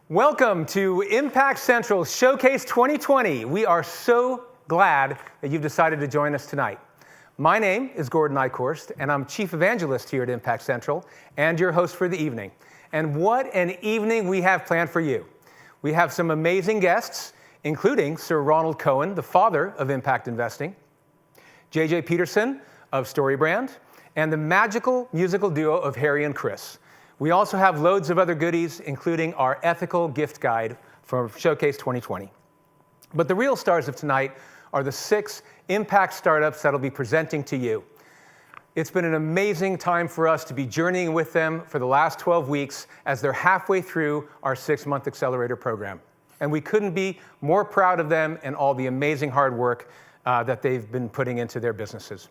Welcome to Impact Central Showcase 2020. We are so glad that you've decided to join us tonight. My name is Gordon Eichhorst, and I'm Chief Evangelist here at Impact Central and your host for the evening. And what an evening we have planned for you. We have some amazing guests, including Sir Ronald Cohen, the father of Impact Investing, J.J. Peterson of StoryBrand, and the magical musical duo of Harry and Chris. We also have loads of other goodies, including our ethical gift guide for Showcase 2020. But the real stars of tonight are the 6 impact startups that'll be presenting to you. It's been an amazing time for us to be journeying with them for the last 12 weeks as they're halfway through our 6-month accelerator program. And we couldn't be more proud of them and all the amazing hard work that they've been putting into their businesses.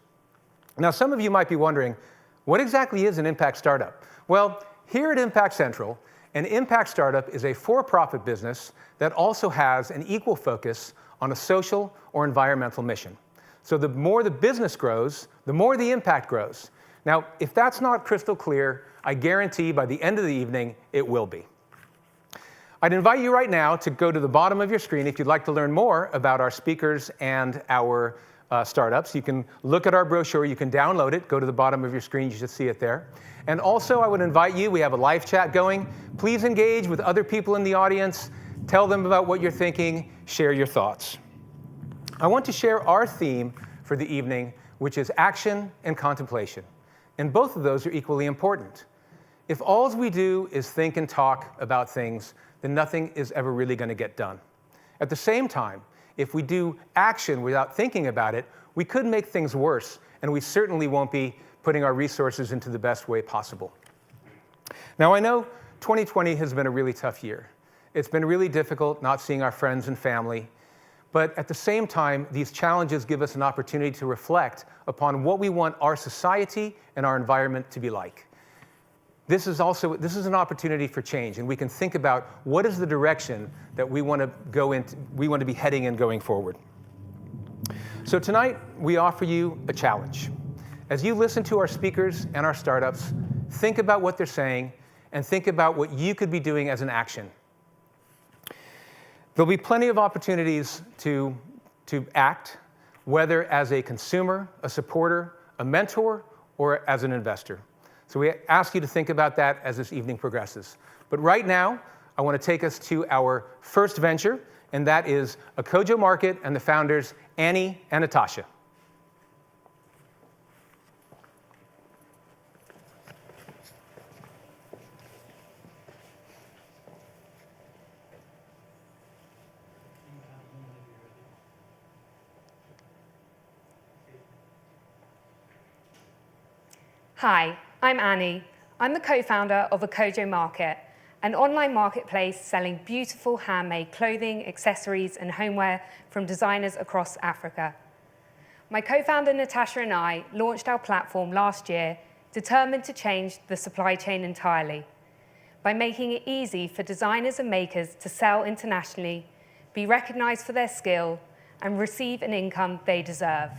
Now, some of you might be wondering, what exactly is an impact startup? Well, here at Impact Central, an impact startup is a for-profit business that also has an equal focus on a social or environmental mission. So the more the business grows, the more the impact grows. Now, if that's not crystal clear, I guarantee by the end of the evening, it will be. I'd invite you right now to go to the bottom of your screen if you'd like to learn more about our speakers and our startups. You can look at our brochure, you can download it, go to the bottom of your screen, you should see it there. And also I would invite you, we have a live chat going, please engage with other people in the audience, tell them about what you're thinking, share your thoughts. I want to share our theme for the evening, which is action and contemplation. And both of those are equally important. If all we do is think and talk about things, then nothing is ever really going to get done. At the same time, if we do action without thinking about it, we could make things worse, and we certainly won't be putting our resources into the best way possible. Now, I know 2020 has been a really tough year. It's been really difficult not seeing our friends and family, but at the same time, these challenges give us an opportunity to reflect upon what we want our society and our environment to be like. This is an opportunity for change, and we can think about what is the direction that we want to be heading in going forward. So tonight, we offer you a challenge. As you listen to our speakers and our startups, think about what they're saying and think about what you could be doing as an action. There'll be plenty of opportunities to act, whether as a consumer, a supporter, a mentor, or as an investor. So we ask you to think about that as this evening progresses. But right now, I want to take us to our first venture, and that is a Kojo Market and the founders, Annie and Natasha. Hi, I'm Annie. I'm the co-founder of a Kojo Market, an online marketplace selling beautiful handmade clothing, accessories, and homeware from designers across Africa. My co-founder Natasha and I launched our platform last year, determined to change the supply chain entirely by making it easy for designers and makers to sell internationally, be recognized for their skill, and receive an income they deserve.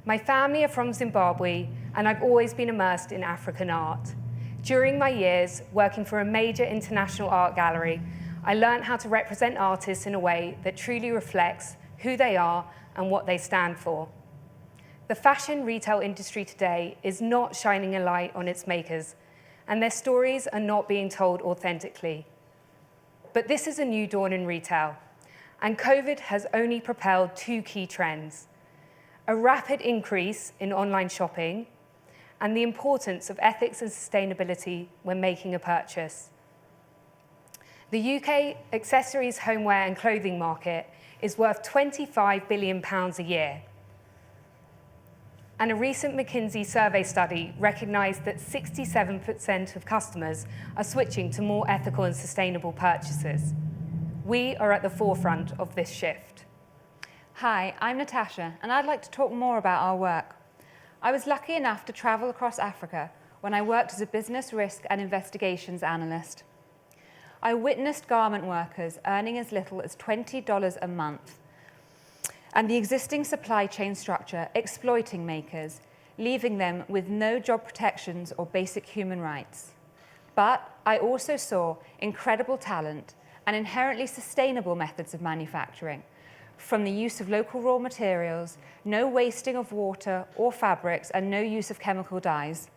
My family are from Zimbabwe, and I've always been immersed in African art. During my years working for a major international art gallery, I learned how to represent artists in a way that truly reflects who they are and what they stand for. The fashion retail industry today is not shining a light on its makers, and their stories are not being told authentically. But this is a new dawn in retail, and COVID has only propelled 2 key trends: a rapid increase in online shopping, and the importance of ethics and sustainability when making a purchase. The UK accessories, homeware, and clothing market is worth £25 billion a year. And a recent McKinsey survey study recognized that 67% of customers are switching to more ethical and sustainable purchases. We are at the forefront of this shift. Hi, I'm Natasha, and I'd like to talk more about our work. I was lucky enough to travel across Africa when I worked as a business risk and investigations analyst. I witnessed garment workers earning as little as $20 a month, and the existing supply chain structure exploiting makers, leaving them with no job protections or basic human rights. But I also saw incredible talent and inherently sustainable methods of manufacturing, from the use of local raw materials, no wasting of water or fabrics, and no use of chemical dyes.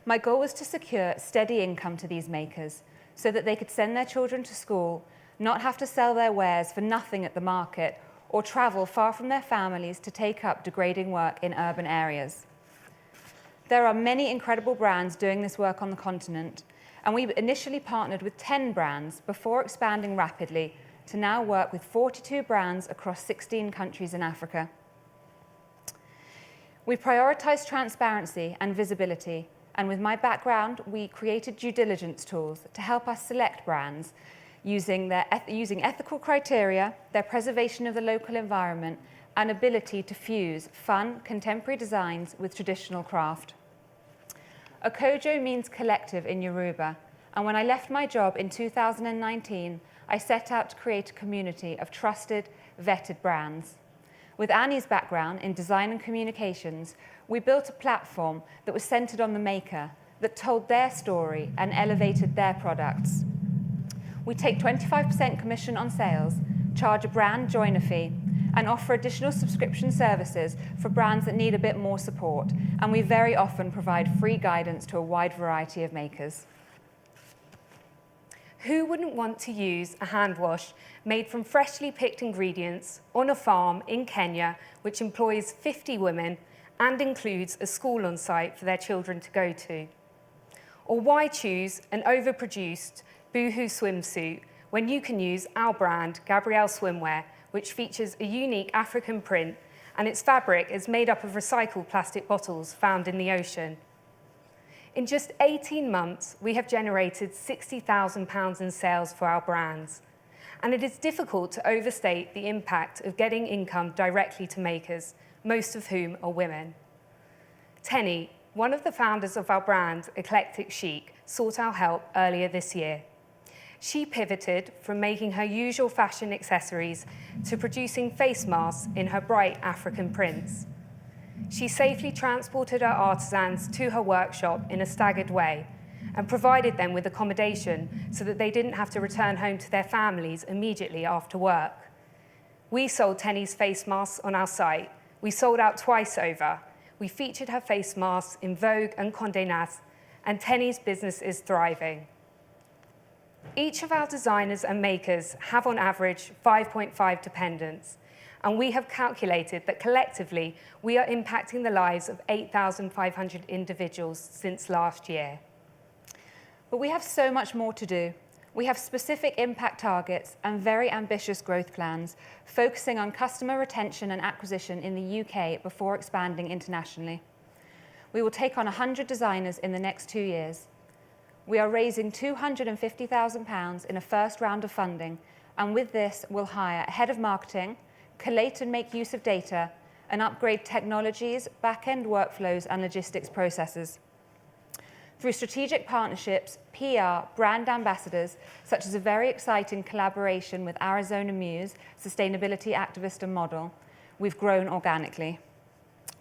My goal was to secure steady income to these makers so that they could send their children to school, not have to sell their wares for nothing at the market, or travel far from their families to take up degrading work in urban areas. There are many incredible brands doing this work on the continent, and we initially partnered with 10 brands before expanding rapidly to now work with 42 brands across 16 countries in Africa. We prioritized transparency and visibility, and with my background, we created due diligence tools to help us select brands using ethical criteria, their preservation of the local environment, and ability to fuse fun, contemporary designs with traditional craft. Kojo means collective in Yoruba, and when I left my job in 2019, I set out to create a community of trusted, vetted brands. With Annie's background in design and communications, we built a platform that was centered on the maker, that told their story and elevated their products. We take 25% commission on sales, charge a brand joiner fee, and offer additional subscription services for brands that need a bit more support, and we very often provide free guidance to a wide variety of makers. Who wouldn't want to use a hand wash made from freshly picked ingredients on a farm in Kenya, which employs 50 women and includes a school on site for their children to go to? Or why choose an overproduced Boohoo swimsuit when you can use our brand, Gabrielle Swimwear, which features a unique African print, and its fabric is made up of recycled plastic bottles found in the ocean? In just 18 months, we have generated £60,000 in sales for our brands, and it is difficult to overstate the impact of getting income directly to makers, most of whom are women. Tenny, one of the founders of our brand, Eclectic Chic, sought our help earlier this year. She pivoted from making her usual fashion accessories to producing face masks in her bright African prints. She safely transported her artisans to her workshop in a staggered way and provided them with accommodation so that they didn't have to return home to their families immediately after work. We sold Tenny's face masks on our site. We sold out twice over. We featured her face masks in Vogue and Condé Nast, and Tenny's business is thriving. Each of our designers and makers have on average 5.5 dependents, and we have calculated that collectively we are impacting the lives of 8,500 individuals since last year. But we have so much more to do. We have specific impact targets and very ambitious growth plans, focusing on customer retention and acquisition in the UK before expanding internationally. We will take on 100 designers in the next 2 years. We are raising £250,000 in a first round of funding, and with this, we'll hire a head of marketing, collate and make use of data, and upgrade technologies, back-end workflows, and logistics processes. Through strategic partnerships, PR, brand ambassadors, such as a very exciting collaboration with Arizona Muse, sustainability activist and model, we've grown organically.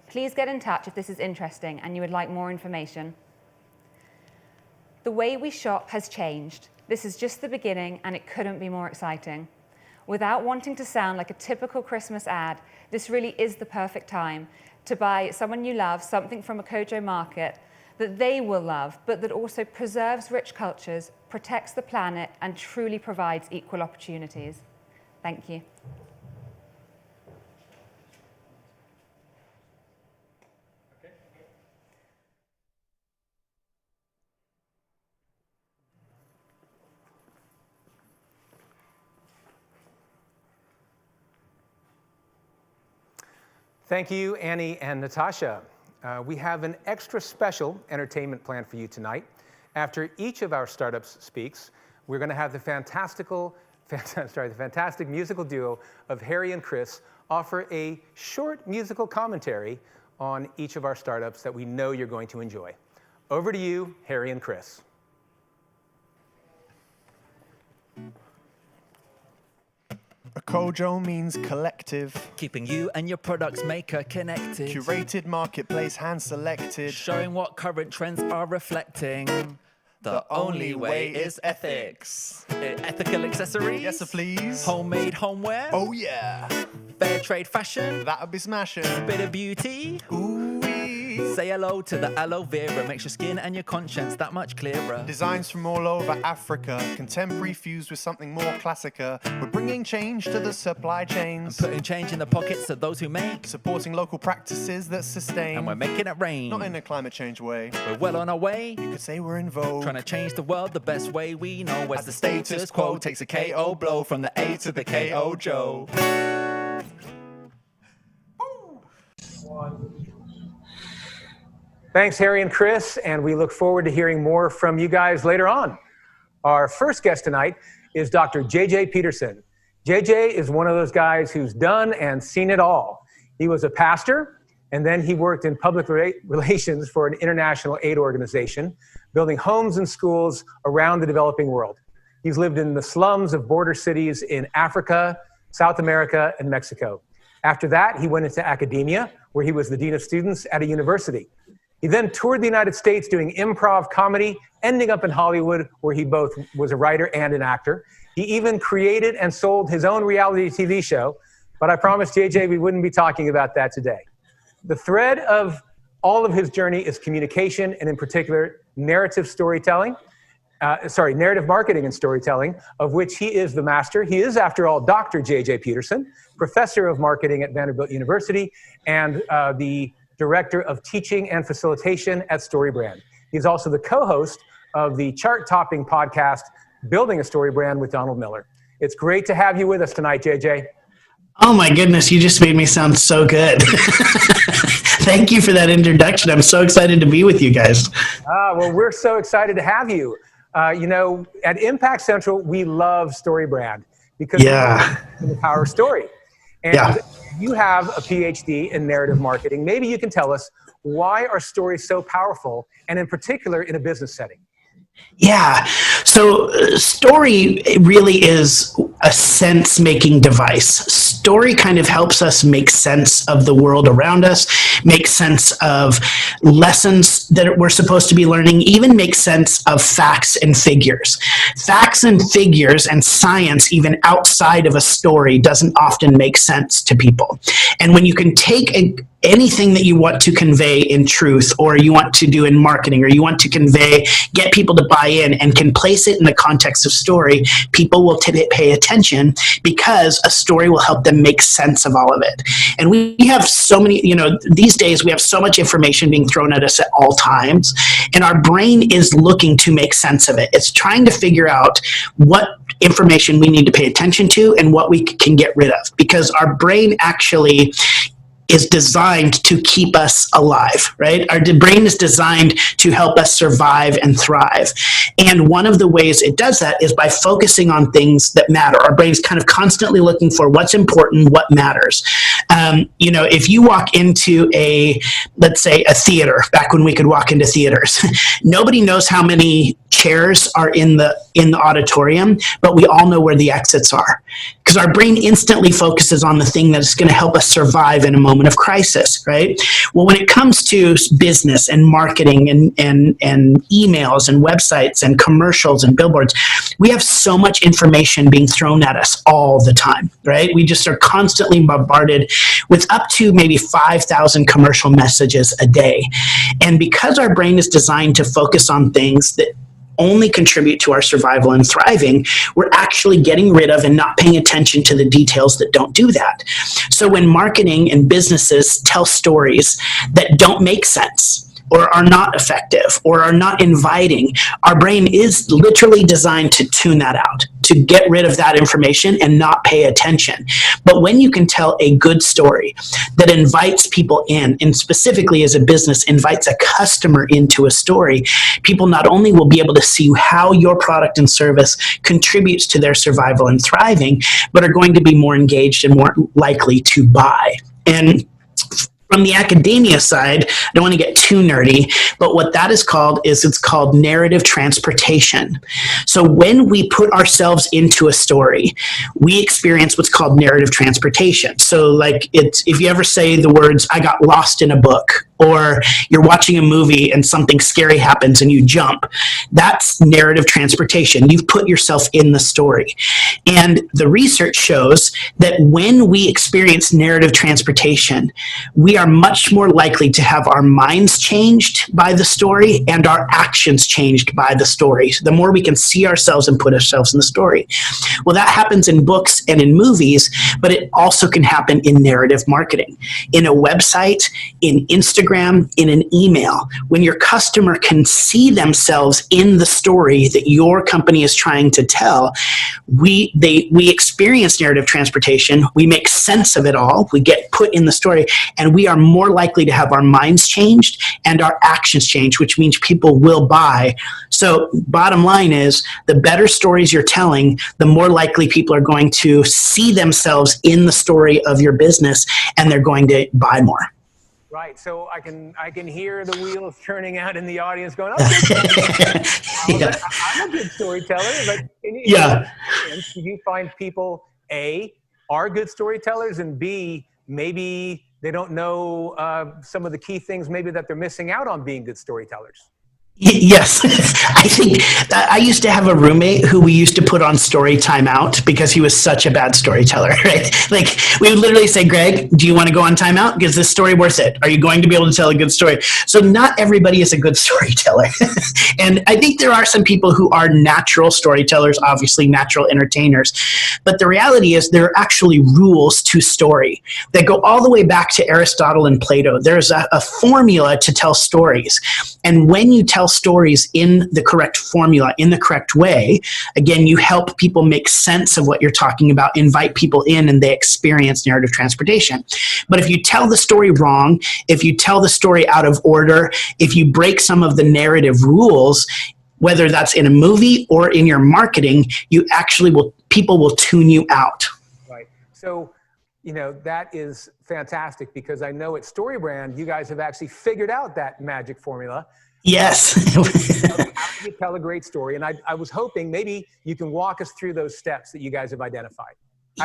Please get in touch if this is interesting and you would like more information. The way we shop has changed. This is just the beginning, and it couldn't be more exciting. Without wanting to sound like a typical Christmas ad, this really is the perfect time to buy someone you love something from a Kojo Market that they will love, but that also preserves rich cultures, protects the planet, and truly provides equal opportunities. Thank you. Thank you, Annie and Natasha. We have an extra special entertainment plan for you tonight. After each of our startups speaks, we're going to have the fantastic musical duo of Harry and Chris offer a short musical commentary on each of our startups that we know you're going to enjoy. Over to you, Harry and Chris. Kojo means collective. Keeping you and your product's maker connected. Curated marketplace, hand selected. Showing what current trends are reflecting. The only way is ethics. Ethical accessories? Yes, sir, please. Homemade homeware? Oh, yeah. Fair trade fashion? That'd be smashing. Bit of beauty? Ooh-wee. Say hello to the aloe vera. Makes your skin and your conscience that much clearer. Designs from all over Africa. Contemporary fused with something more classicer. We're bringing change to the supply chains. Putting change in the pockets of those who make. Supporting local practices that sustain. And we're making it rain. Not in a climate change way. We're well on our way. You could say we're in vogue. Trying to change the world the best way we know. As the status quo takes a KO blow from the A to the KO Joe. Thanks, Harry and Chris, and we look forward to hearing more from you guys later on. Our first guest tonight is Dr. J.J. Peterson. J.J. is one of those guys who's done and seen it all. He was a pastor, and then he worked in public relations for an international aid organization, building homes and schools around the developing world. He's lived in the slums of border cities in Africa, South America, and Mexico. After that, he went into academia, where he was the dean of students at a university. He then toured the United States doing improv comedy, ending up in Hollywood, where he both was a writer and an actor. He even created and sold his own reality TV show, but I promised JJ we wouldn't be talking about that today. The thread of all of his journey is communication, and in particular, narrative marketing and storytelling, of which he is the master. He is, after all, Dr. J.J. Peterson, professor of marketing at Vanderbilt University, and the director of teaching and facilitation at StoryBrand. He's also the co-host of the chart-topping podcast, Building a Story Brand with Donald Miller. It's great to have you with us tonight, JJ. Oh my goodness, you just made me sound so good. Thank you for that introduction. I'm so excited to be with you guys. Well, we're so excited to have you. At Impact Central, we love StoryBrand because of the power of story. And you have a PhD in narrative marketing. Maybe you can tell us, why are stories so powerful, and in particular in a business setting? Yeah. So story really is a sense-making device. Story kind of helps us make sense of the world around us, make sense of lessons that we're supposed to be learning, even make sense of facts and figures. Facts and figures and science, even outside of a story, doesn't often make sense to people. And when you can take anything that you want to convey in truth, or you want to do in marketing, or you want to get people to buy in, and can place it in the context of story, people will pay attention, because a story will help them make sense of all of it. And we have so many, these days we have so much information being thrown at us at all times, and our brain is looking to make sense of it. It's trying to figure out what information we need to pay attention to and what we can get rid of, because our brain actually is designed to keep us alive, right? Our brain is designed to help us survive and thrive. And one of the ways it does that is by focusing on things that matter. Our brain's kind of constantly looking for what's important, what matters. If you walk into let's say a theater, back when we could walk into theaters, nobody knows how many chairs are in the auditorium, but we all know where the exits are, because our brain instantly focuses on the thing that's going to help us survive in a moment of crisis, right? Well, when it comes to business and marketing and emails and websites and commercials and billboards, we have so much information being thrown at us all the time, right? We just are constantly bombarded with up to maybe 5,000 commercial messages a day. And because our brain is designed to focus on things that only contribute to our survival and thriving, we're actually getting rid of and not paying attention to the details that don't do that. So when marketing and businesses tell stories that don't make sense, or are not effective, or are not inviting, our brain is literally designed to tune that out, to get rid of that information and not pay attention. But when you can tell a good story that invites people in, and specifically as a business invites a customer into a story, people not only will be able to see how your product and service contributes to their survival and thriving, but are going to be more engaged and more likely to buy. And from the academia side, I don't want to get too nerdy, but what that is called it's called narrative transportation. So when we put ourselves into a story, we experience what's called narrative transportation. So if you ever say the words, "I got lost in a book," or you're watching a movie and something scary happens and you jump. That's narrative transportation. You've put yourself in the story. And the research shows that when we experience narrative transportation, we are much more likely to have our minds changed by the story and our actions changed by the story. The more we can see ourselves and put ourselves in the story. Well, that happens in books and in movies, but it also can happen in narrative marketing, in a website, in Instagram, in an email. When your customer can see themselves in the story that your company is trying to tell, we experience narrative transportation. We make sense of it all. We get put in the story, and we are more likely to have our minds changed and our actions changed, which means people will buy. So bottom line is, the better stories you're telling, the more likely people are going to see themselves in the story of your business, and they're going to buy more. Right. So I can hear the wheels turning out in the audience going, okay, Yeah. I'm a good storyteller. But Yeah. do you find people, A, are good storytellers, and B, maybe they don't know some of the key things maybe that they're missing out on being good storytellers? Yes. I think I used to have a roommate who we used to put on story timeout because he was such a bad storyteller, right? Like, we would literally say, Greg, do you want to go on timeout? Is this story worth it? Are you going to be able to tell a good story? So not everybody is a good storyteller. And I think there are some people who are natural storytellers, obviously natural entertainers. But the reality is there are actually rules to story that go all the way back to Aristotle and Plato. There's a formula to tell stories. And when you tell stories in the correct formula, in the correct way, again, you help people make sense of what you're talking about, invite people in, and they experience narrative transportation. But if you tell the story wrong, if you tell the story out of order, if you break some of the narrative rules, whether that's in a movie or in your marketing, you actually people will tune you out. Right. So, that is fantastic, because I know at StoryBrand, you guys have actually figured out that magic formula. Yes. How do you tell a great story? And I was hoping maybe you can walk us through those steps that you guys have identified.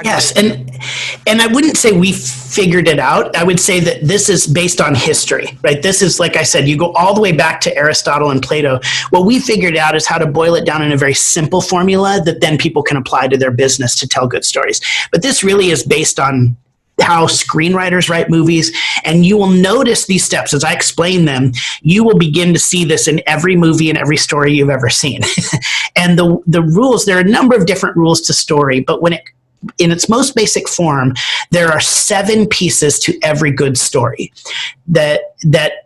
Yes, and I wouldn't say we figured it out. I would say that this is based on history, right? This is, like I said, you go all the way back to Aristotle and Plato. What we figured out is how to boil it down in a very simple formula that then people can apply to their business to tell good stories. But this really is based on how screenwriters write movies, and you will notice these steps as I explain them. You will begin to see this in every movie and every story you've ever seen. And the rules, there are a number of different rules to story, but in its most basic form, there are 7 pieces to every good story that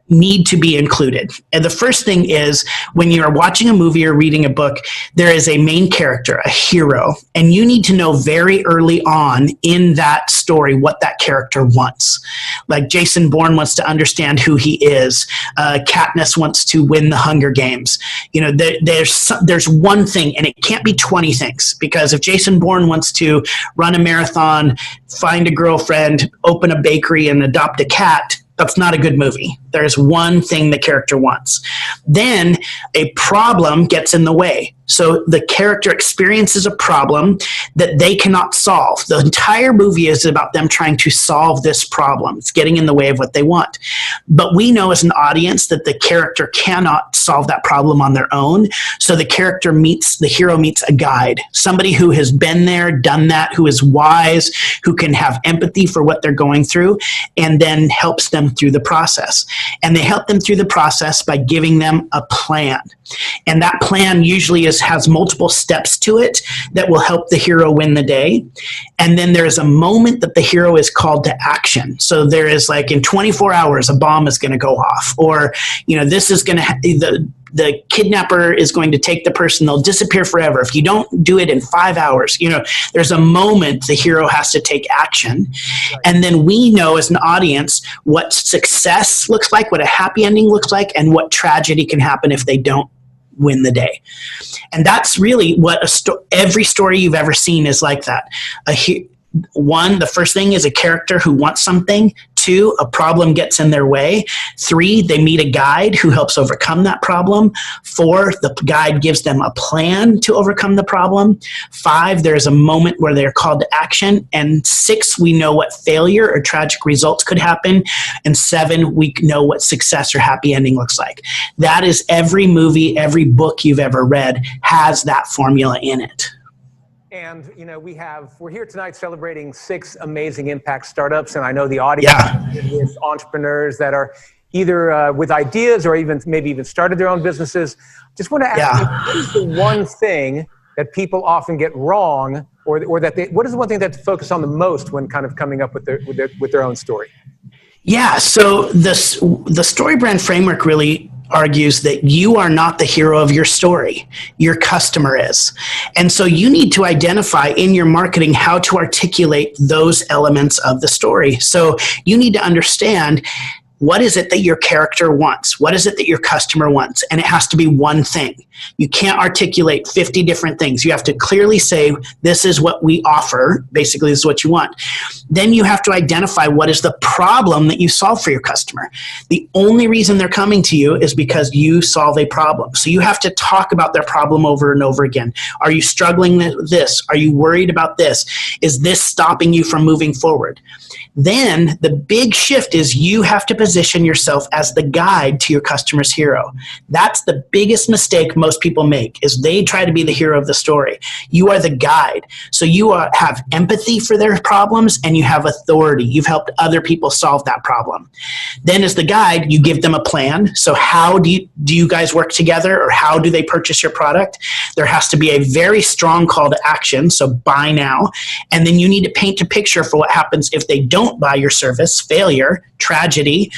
need to be included. And the first thing is, when you're watching a movie or reading a book, there is a main character, a hero, and you need to know very early on in that story what that character wants. Like Jason Bourne wants to understand who he is. Katniss wants to win the Hunger Games. There's one thing, and it can't be 20 things, because if Jason Bourne wants to run a marathon, find a girlfriend, open a bakery, and adopt a cat, that's not a good movie. There's one thing the character wants. Then a problem gets in the way. So the character experiences a problem that they cannot solve. The entire movie is about them trying to solve this problem. It's getting in the way of what they want. But we know as an audience that the character cannot solve that problem on their own. So the hero meets a guide, somebody who has been there, done that, who is wise, who can have empathy for what they're going through, and then helps them through the process. And they help them through the process by giving them a plan. And that plan usually has multiple steps to it that will help the hero win the day. And then there's a moment that the hero is called to action. So there is, like, in 24 hours, a bomb is going to go off, or, this is going to, the kidnapper is going to take the person, they'll disappear forever. If you don't do it in 5 hours, there's a moment the hero has to take action. Right. And then we know as an audience what success looks like, what a happy ending looks like, and what tragedy can happen if they don't win the day. And that's really what every story you've ever seen is like that. The first thing is a character who wants something. 2, a problem gets in their way. 3, they meet a guide who helps overcome that problem. 4, the guide gives them a plan to overcome the problem. 5, there's a moment where they're called to action. And 6, we know what failure or tragic results could happen. And 7, we know what success or happy ending looks like. That is every movie, every book you've ever read has that formula in it. And, we're here tonight celebrating 6 amazing impact startups. And I know the audience is entrepreneurs that are either with ideas or maybe even started their own businesses. Just want to ask you, what is the one thing that people often get wrong, or that what is the one thing that they focus on the most when kind of coming up with their own story? Yeah, so the story brand framework really argues that you are not the hero of your story. Your customer is. And so you need to identify in your marketing how to articulate those elements of the story. So you need to understand, what is it that your character wants? What is it that your customer wants? And it has to be one thing. You can't articulate 50 different things. You have to clearly say, this is what we offer. Basically, this is what you want. Then you have to identify what is the problem that you solve for your customer. The only reason they're coming to you is because you solve a problem. So you have to talk about their problem over and over again. Are you struggling with this? Are you worried about this? Is this stopping you from moving forward? Then the big shift is you have to position yourself as the guide to your customer's hero. That's the biggest mistake most people make, is they try to be the hero of the story. You are the guide. So you have empathy for their problems, and you have authority. You've helped other people solve that problem. Then as the guide, you give them a plan. So how do you guys work together, or how do they purchase your product? There has to be a very strong call to action. So buy now. And then you need to paint a picture for what happens if they don't buy your service: failure, tragedy,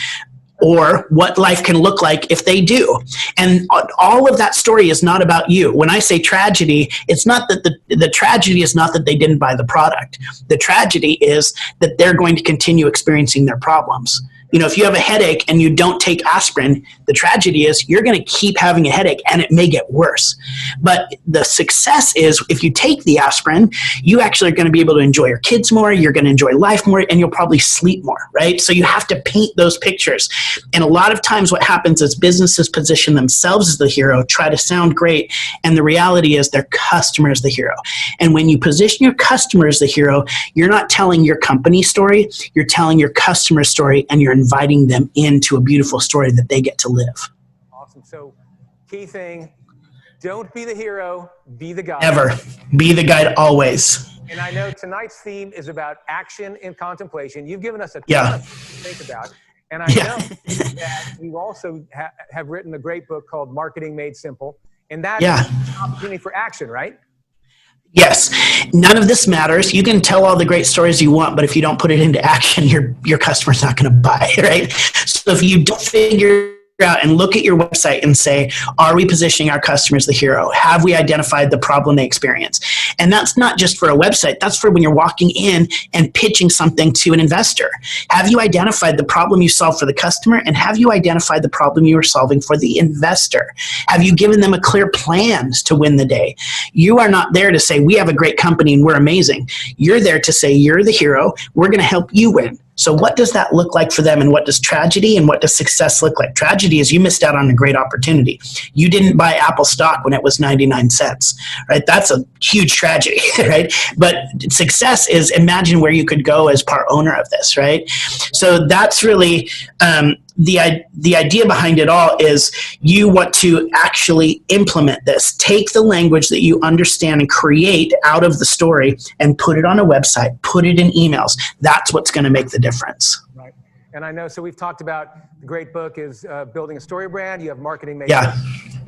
or what life can look like if they do. And all of that story is not about you. When I say tragedy, it's not that the tragedy is not that they didn't buy the product. The tragedy is that they're going to continue experiencing their problems. If you have a headache and you don't take aspirin, the tragedy is you're going to keep having a headache, and it may get worse. But the success is, if you take the aspirin, you actually are going to be able to enjoy your kids more, you're going to enjoy life more, and you'll probably sleep more, right? So you have to paint those pictures. And a lot of times what happens is businesses position themselves as the hero, try to sound great, and the reality is their customer is the hero. And when you position your customer as the hero, you're not telling your company story, you're telling your customer story, and you're inviting them into a beautiful story that they get to live. Awesome. So key thing, don't be the hero, be the guide. Never. Be the guide always. And I know tonight's theme is about action and contemplation. You've given us a ton to think about. And I know that you also have written a great book called Marketing Made Simple. And that is an opportunity for action, right? Yes. None of this matters. You can tell all the great stories you want, but if you don't put it into action, your customer's not going to buy, right? So if you don't figure out and look at your website and say, are we positioning our customers the hero? Have we identified the problem they experience? And that's not just for a website. That's for when you're walking in and pitching something to an investor. Have you identified the problem you solve for the customer? And have you identified the problem you are solving for the investor? Have you given them a clear plan to win the day? You are not there to say, we have a great company and we're amazing. You're there to say, you're the hero. We're going to help you win. So what does that look like for them, and what does tragedy and what does success look like? Tragedy is you missed out on a great opportunity. You didn't buy Apple stock when it was 99 cents, right? That's a huge tragedy, right? But success is imagine where you could go as part owner of this, right? So that's really the idea behind it all is you want to actually implement this. Take the language that you understand and create out of the story and put it on a website, put it in emails. That's what's going to make the difference. Right. And I know, so we've talked about the great book is Building a Story Brand. You have Marketing Made Simple.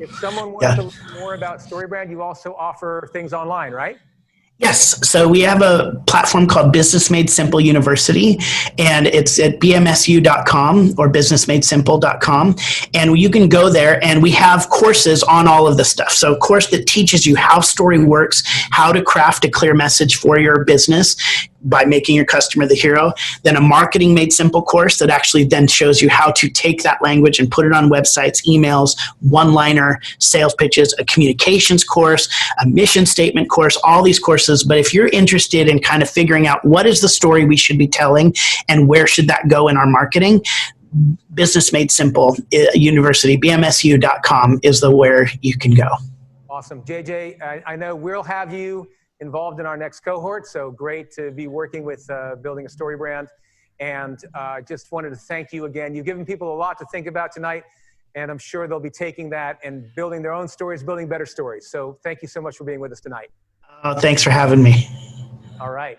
If someone wants to learn more about Story Brand, you also offer things online, right? Yes. So we have a platform called Business Made Simple University, and it's at bmsu.com or businessmadesimple.com. And you can go there, and we have courses on all of this stuff. So a course that teaches you how story works, how to craft a clear message for your business, by making your customer the hero, then a marketing made simple course that actually then shows you how to take that language and put it on websites, emails, one-liner, sales pitches, a communications course, a mission statement course, all these courses. But if you're interested in kind of figuring out what is the story we should be telling and where should that go in our marketing, Business Made Simple University, bmsu.com is the where you can go. Awesome. JJ, I know we'll have you involved in our next cohort, so great to be working with building a story brand. And just wanted to thank you again. You've given people a lot to think about tonight, and I'm sure they'll be taking that and building their own stories, building better stories. So thank you so much for being with us tonight. Thanks for having me. All right.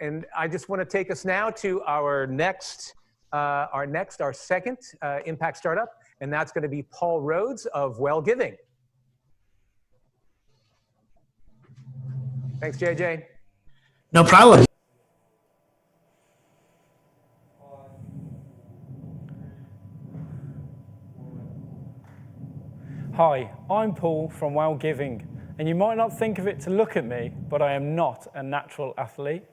And I just want to take us now to our second impact startup, and that's going to be Paul Rhodes of Well Giving. Thanks, JJ. No problem. Hi, I'm Paul from Well Giving, and you might not think of it to look at me, but I am not a natural athlete.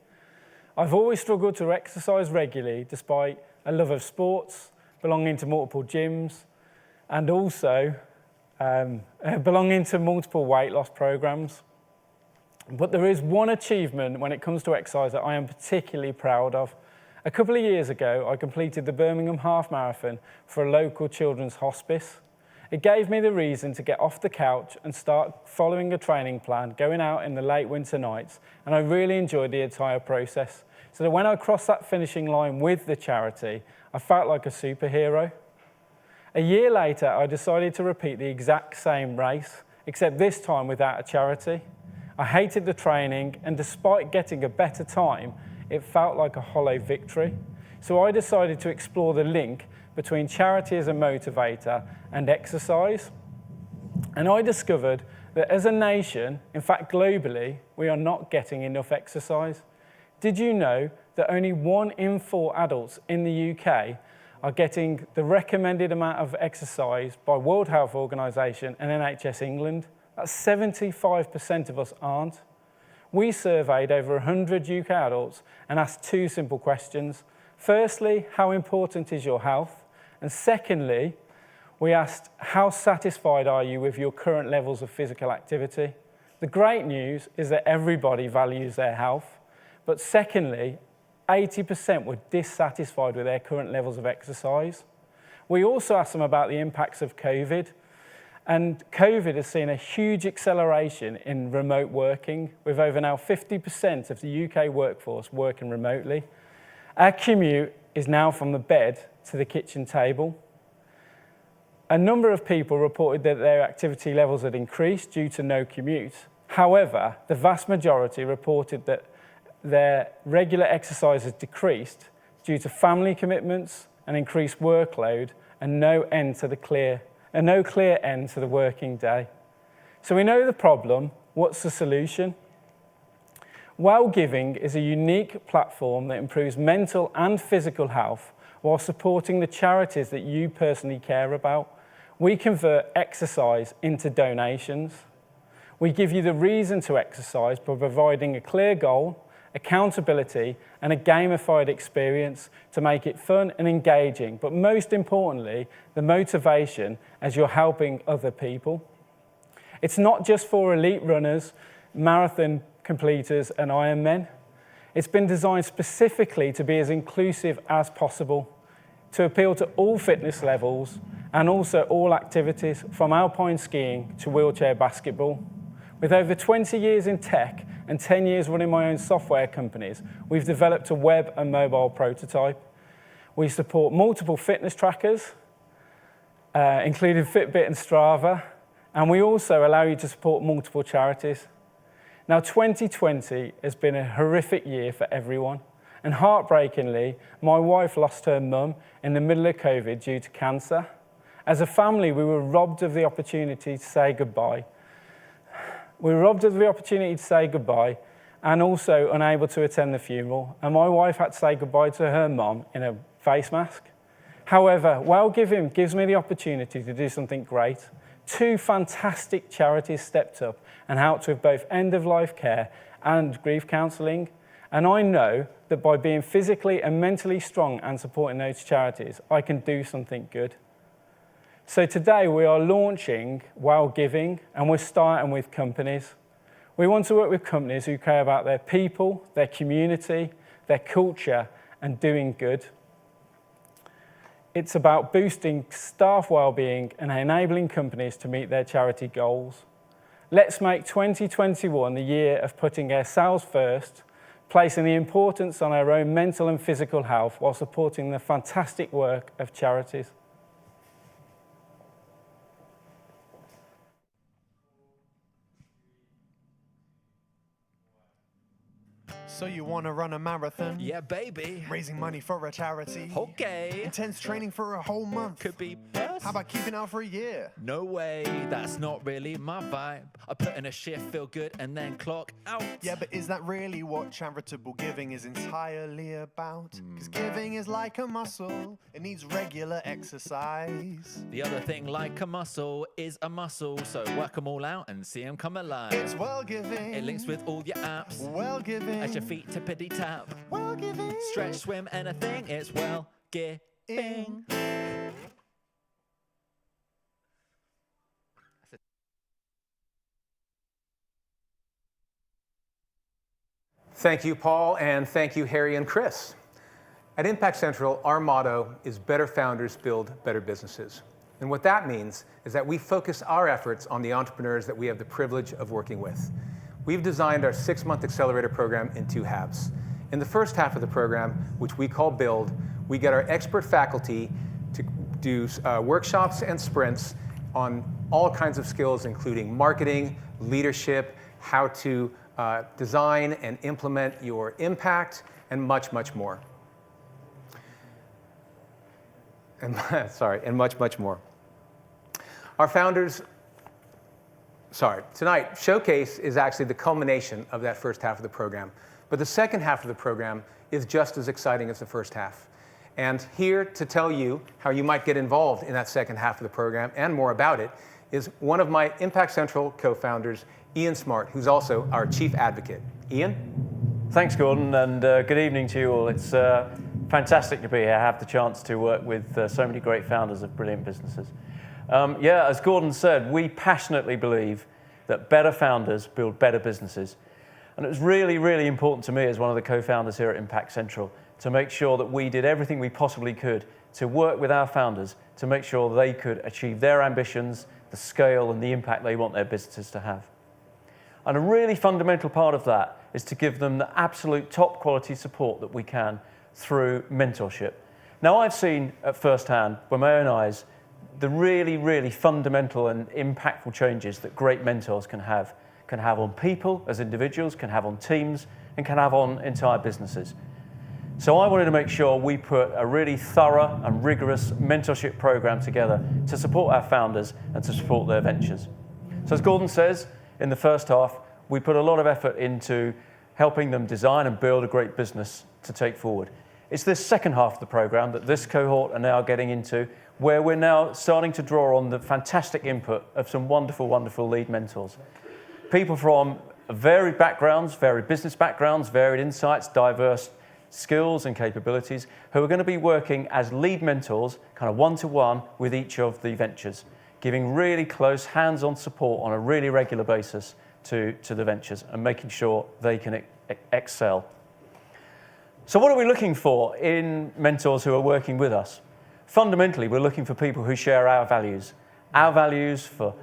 I've always struggled to exercise regularly despite a love of sports, belonging to multiple gyms, and also belonging to multiple weight loss programs. But there is one achievement when it comes to exercise that I am particularly proud of. A couple of years ago, I completed the Birmingham Half Marathon for a local children's hospice. It gave me the reason to get off the couch and start following a training plan, going out in the late winter nights, and I really enjoyed the entire process. So that when I crossed that finishing line with the charity, I felt like a superhero. A year later, I decided to repeat the exact same race, except this time without a charity. I hated the training, and despite getting a better time, it felt like a hollow victory. So I decided to explore the link between charity as a motivator and exercise. And I discovered that as a nation, in fact globally, we are not getting enough exercise. Did you know that only 1 in 4 adults in the UK are getting the recommended amount of exercise by World Health Organization and NHS England? That's 75% of us aren't. We surveyed over 100 UK adults and asked 2 simple questions. Firstly, how important is your health? And secondly, we asked, how satisfied are you with your current levels of physical activity? The great news is that everybody values their health. But secondly, 80% were dissatisfied with their current levels of exercise. We also asked them about the impacts of COVID. And COVID has seen a huge acceleration in remote working, with over now 50% of the UK workforce working remotely. Our commute is now from the bed to the kitchen table. A number of people reported that their activity levels had increased due to no commute. However, the vast majority reported that their regular exercise has decreased due to family commitments and increased workload and no clear end to the working day. So we know the problem. What's the solution? Well Giving is a unique platform that improves mental and physical health while supporting the charities that you personally care about. We convert exercise into donations. We give you the reason to exercise by providing a clear goal, accountability, and a gamified experience to make it fun and engaging, but most importantly, the motivation as you're helping other people. It's not just for elite runners, marathon completers, and Ironmen. It's been designed specifically to be as inclusive as possible, to appeal to all fitness levels and also all activities, from alpine skiing to wheelchair basketball. With over 20 years in tech and 10 years running my own software companies, we've developed a web and mobile prototype. We support multiple fitness trackers, including Fitbit and Strava, and we also allow you to support multiple charities. Now, 2020 has been a horrific year for everyone, and heartbreakingly, my wife lost her mum in the middle of COVID due to cancer. As a family, we were robbed of the opportunity to say goodbye. And also unable to attend the funeral. And my wife had to say goodbye to her mum in a face mask. However, Well Giving gives me the opportunity to do something great. 2 fantastic charities stepped up and helped with both end-of-life care and grief counselling. And I know that by being physically and mentally strong and supporting those charities, I can do something good. So today we are launching Well Giving, and we're starting with companies. We want to work with companies who care about their people, their community, their culture, and doing good. It's about boosting staff well-being and enabling companies to meet their charity goals. Let's make 2021 the year of putting ourselves first, placing the importance on our own mental and physical health while supporting the fantastic work of charities. So you want to run a marathon? Yeah, baby. Raising money for a charity? Okay. Intense training for a whole month? Could be worse. How about keeping out for a year? No way, that's not really my vibe. I put in a shift, feel good, and then clock out. Yeah, but is that really what charitable giving is entirely about? Because giving is like a muscle, it needs regular exercise. The other thing, like a muscle, is a muscle. So work them all out and see them come alive. It's well giving. It links with all your apps. Well giving. As your feet tippity tap. Well giving. Stretch, swim, anything, it's well giving. Thank you, Paul, and thank you, Harry and Chris. At Impact Central, our motto is better founders build better businesses. And what that means is that we focus our efforts on the entrepreneurs that we have the privilege of working with. We've designed our 6-month accelerator program in 2 halves. In the first half of the program, which we call Build, we get our expert faculty to do workshops and sprints on all kinds of skills, including marketing, leadership, how to design and implement your impact, and much, much more. And much, much more. Our founders, tonight, Showcase is actually the culmination of that first half of the program. But the second half of the program is just as exciting as the first half. And here to tell you how you might get involved in that second half of the program and more about it is one of my Impact Central co-founders, Ian Smart, who's also our chief advocate. Ian? Thanks, Gordon, and good evening to you all. It's fantastic to be here. I have the chance to work with so many great founders of brilliant businesses. As Gordon said, we passionately believe that better founders build better businesses. And it was really, really important to me as one of the co-founders here at Impact Central to make sure that we did everything we possibly could to work with our founders to make sure they could achieve their ambitions, the scale and the impact they want their businesses to have. And a really fundamental part of that is to give them the absolute top quality support that we can through mentorship. Now, I've seen at first hand, with my own eyes, the really, really fundamental and impactful changes that great mentors can have on people as individuals, can have on teams, and can have on entire businesses. So I wanted to make sure we put a really thorough and rigorous mentorship program together to support our founders and to support their ventures. So as Gordon says, in the first half, we put a lot of effort into helping them design and build a great business to take forward. It's this second half of the program that this cohort are now getting into, where we're now starting to draw on the fantastic input of some wonderful, wonderful lead mentors. People from varied backgrounds, varied business backgrounds, varied insights, diverse skills and capabilities, who are going to be working as lead mentors, kind of one-to-one with each of the ventures, giving really close hands-on support on a really regular basis to the ventures and making sure they can excel. So what are we looking for in mentors who are working with us? Fundamentally, we're looking for people who share our values for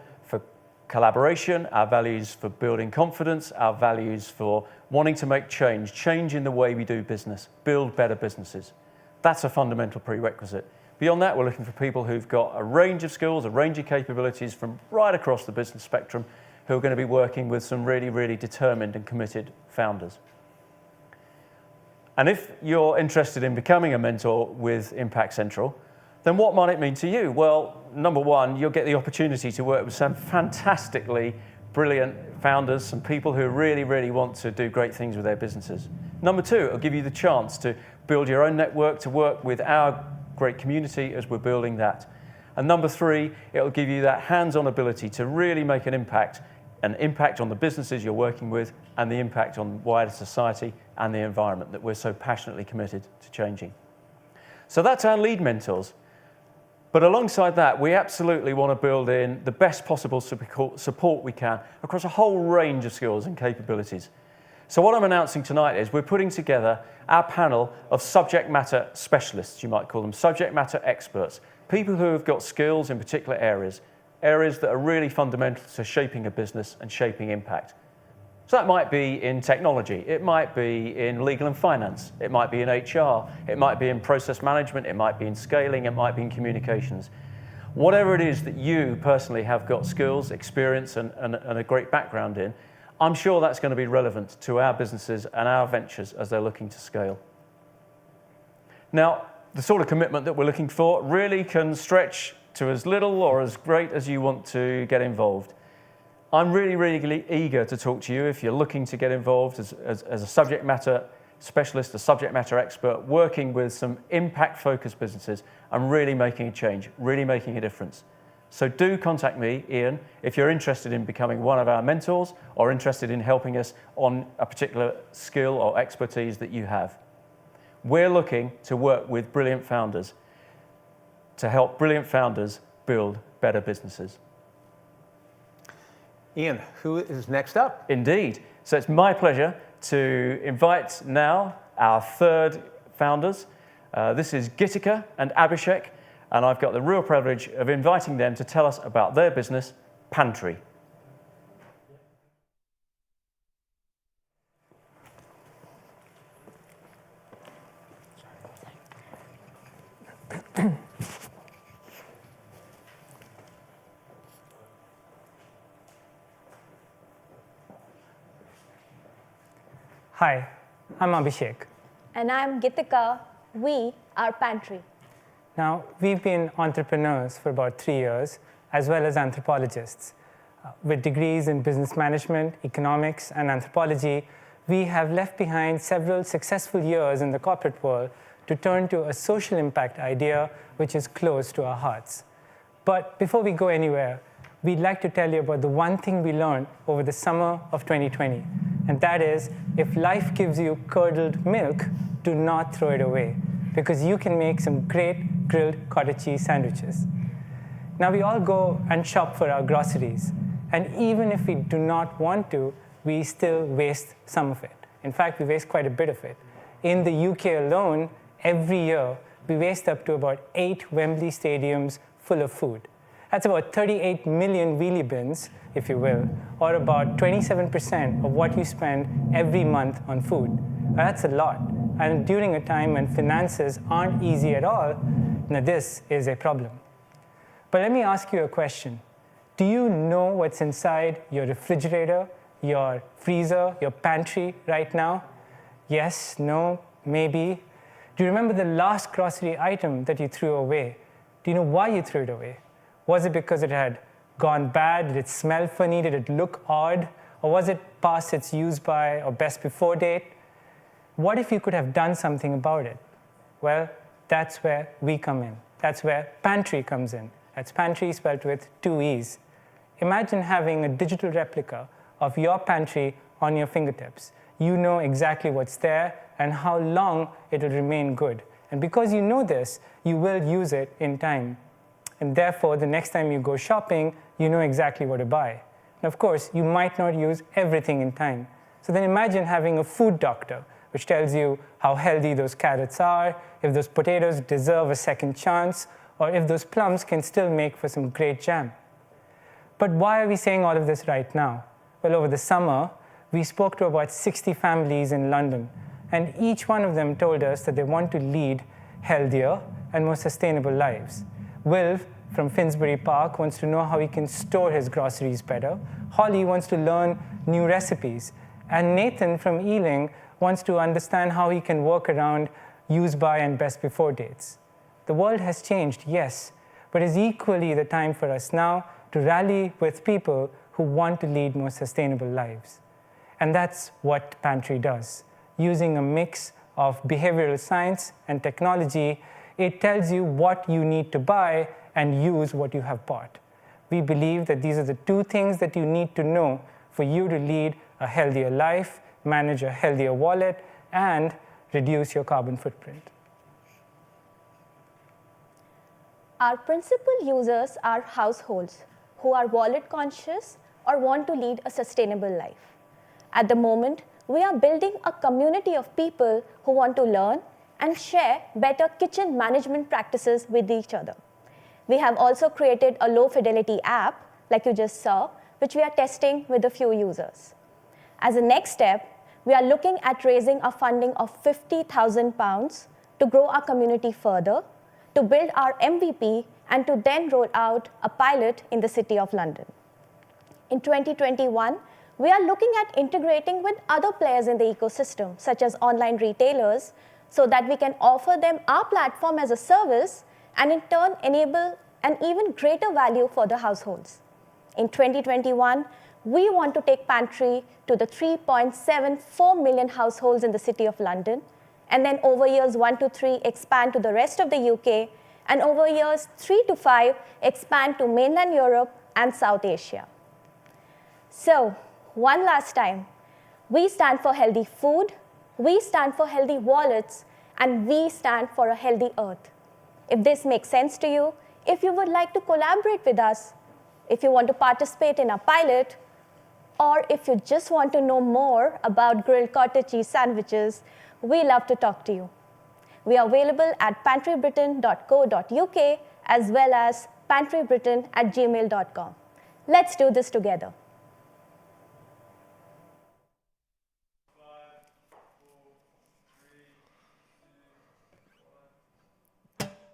collaboration, our values for building confidence, our values for wanting to make change in the way we do business, build better businesses. That's a fundamental prerequisite. Beyond that, we're looking for people who've got a range of skills, a range of capabilities from right across the business spectrum, who are going to be working with some really, really determined and committed founders. And if you're interested in becoming a mentor with Impact Central, then what might it mean to you? Well, number one, you'll get the opportunity to work with some fantastically brilliant founders, some people who really, really want to do great things with their businesses. Number two, it'll give you the chance to build your own network, to work with our great community as we're building that. And number three, it'll give you that hands-on ability to really make an impact on the businesses you're working with and the impact on wider society and the environment that we're so passionately committed to changing. So that's our lead mentors. But alongside that, we absolutely want to build in the best possible support we can across a whole range of skills and capabilities. So what I'm announcing tonight is we're putting together our panel of subject matter specialists, you might call them, subject matter experts, people who have got skills in particular areas that are really fundamental to shaping a business and shaping impact. So that might be in technology, it might be in legal and finance, it might be in HR, it might be in process management, it might be in scaling, it might be in communications. Whatever it is that you personally have got skills, experience, and a great background in, I'm sure that's going to be relevant to our businesses and our ventures as they're looking to scale. Now, the sort of commitment that we're looking for really can stretch to as little or as great as you want to get involved. I'm really, really eager to talk to you if you're looking to get involved as a subject matter specialist, a subject matter expert, working with some impact-focused businesses and really making a change, really making a difference. So do contact me, Ian, if you're interested in becoming one of our mentors or interested in helping us on a particular skill or expertise that you have. We're looking to work with brilliant founders to help brilliant founders build better businesses. Ian, who is next up? Indeed. So it's my pleasure to invite now our third founders. This is Gitika and Abhishek, and I've got the real privilege of inviting them to tell us about their business, Pantry. Hi, I'm Abhishek. And I'm Gitika. We are Pantry. Now, we've been entrepreneurs for about 3 years, as well as anthropologists. With degrees in business management, economics, and anthropology, we have left behind several successful years in the corporate world to turn to a social impact idea which is close to our hearts. But before we go anywhere, we'd like to tell you about the one thing we learned over the summer of 2020. And that is, if life gives you curdled milk, do not throw it away, because you can make some great grilled cottage cheese sandwiches. Now, we all go and shop for our groceries. And even if we do not want to, we still waste some of it. In fact, we waste quite a bit of it. In the UK alone, every year, we waste up to about 8 Wembley stadiums full of food. That's about 38 million wheelie bins, if you will, or about 27% of what you spend every month on food. That's a lot. And during a time when finances aren't easy at all, now this is a problem. But let me ask you a question. Do you know what's inside your refrigerator, your freezer, your pantry right now? Yes, no, maybe. Do you remember the last grocery item that you threw away? Do you know why you threw it away? Was it because it had gone bad? Did it smell funny? Did it look odd? Or was it past its use by or best before date? What if you could have done something about it? Well, that's where we come in. That's where Pantry comes in. That's Pantry spelled with 2 E's. Imagine having a digital replica of your pantry on your fingertips. You know exactly what's there and how long it will remain good. And because you know this, you will use it in time. And therefore, the next time you go shopping, you know exactly what to buy. And of course, you might not use everything in time. So then imagine having a food doctor, which tells you how healthy those carrots are, if those potatoes deserve a second chance, or if those plums can still make for some great jam. But why are we saying all of this right now? Well, over the summer, we spoke to about 60 families in London, and each one of them told us that they want to lead healthier and more sustainable lives. Will from Finsbury Park wants to know how he can store his groceries better. Holly wants to learn new recipes. And Nathan from Ealing wants to understand how he can work around use by and best before dates. The world has changed, yes, but it's equally the time for us now to rally with people who want to lead more sustainable lives. And that's what Pantry does. Using a mix of behavioral science and technology, it tells you what you need to buy and use what you have bought. We believe that these are the 2 things that you need to know for you to lead a healthier life, manage a healthier wallet, and reduce your carbon footprint. Our principal users are households who are wallet conscious or want to lead a sustainable life. At the moment, we are building a community of people who want to learn and share better kitchen management practices with each other. We have also created a low-fidelity app, like you just saw, which we are testing with a few users. As a next step, we are looking at raising a funding of £50,000 to grow our community further, to build our MVP, and to then roll out a pilot in the City of London. In 2021, we are looking at integrating with other players in the ecosystem, such as online retailers, so that we can offer them our platform as a service and in turn enable an even greater value for the households. In 2021, we want to take Pantry to the 3.74 million households in the City of London, and then over years 1 to 3 expand to the rest of the UK, and over years 3 to 5 expand to mainland Europe and South Asia. So, one last time, we stand for healthy food, we stand for healthy wallets, and we stand for a healthy earth. If this makes sense to you, if you would like to collaborate with us, if you want to participate in a pilot, or if you just want to know more about grilled cottage cheese sandwiches, we love to talk to you. We are available at pantrybritain.co.uk as well as pantrybritain@gmail.com. Let's do this together.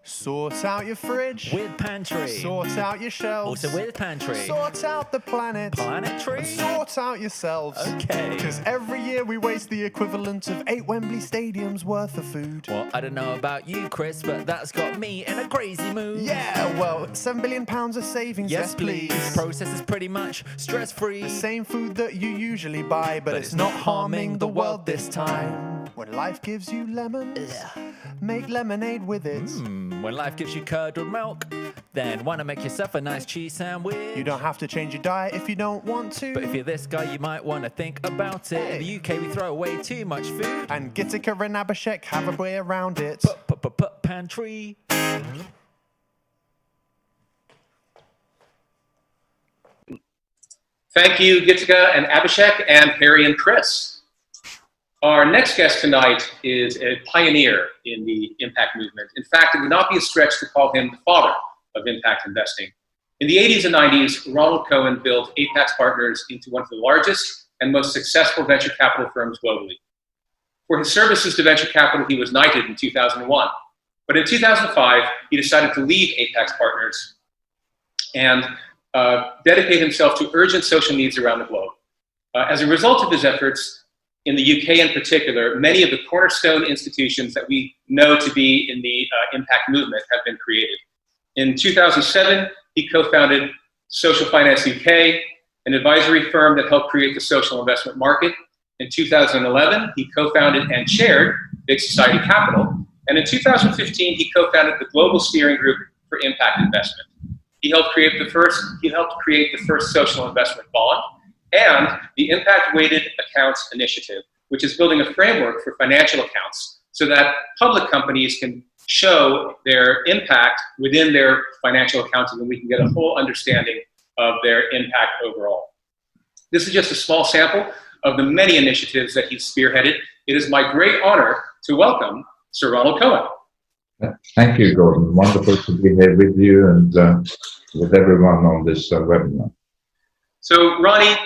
Sort out your fridge With Pantry. Sort out your shelves. Also with Pantry. Sort out the planet. Planetary. And sort out yourselves. Okay. Because every year we waste the equivalent of 8 Wembley Stadiums worth of food. Well, I don't know about you, Chris, but that's got me in a crazy mood. Yeah, well, £7 billion of savings, Yes, please. Process is pretty much stress-free. The same food that you usually buy, but it's not harming the world this time. When life gives you lemons, make lemonade with it. When life gives you curdled milk, then why not make yourself a nice cheese sandwich? You don't have to change your diet if you don't want to. But if you're this guy, you might want to think about it. In the UK, we throw away too much food. And Gitica and Abhishek have a way around it. Pantry. Thank you, Gitika and Abhishek, and Harry and Chris. Our next guest tonight is a pioneer in the impact movement. In fact, it would not be a stretch to call him the father of impact investing. In the 80s and 90s, Ronald Cohen built Apax Partners into one of the largest and most successful venture capital firms globally. For his services to venture capital, he was knighted in 2001. But in 2005, he decided to leave Apax Partners and dedicate himself to urgent social needs around the globe. As a result of his efforts, in the UK in particular, many of the cornerstone institutions that we know to be in the impact movement have been created. In 2007, he co-founded Social Finance UK, an advisory firm that helped create the social investment market. In 2011, he co-founded and chaired Big Society Capital. And in 2015, he co-founded the Global Steering Group for Impact Investment. He helped create the first social investment bond and the Impact Weighted Accounts Initiative, which is building a framework for financial accounts so that public companies can show their impact within their financial accounting, and we can get a full understanding of their impact overall. This is just a small sample of the many initiatives that he's spearheaded. It is my great honor to welcome Sir Ronald Cohen. Thank you, Gordon. Wonderful to be here with you and with everyone on this webinar. So, Ronnie,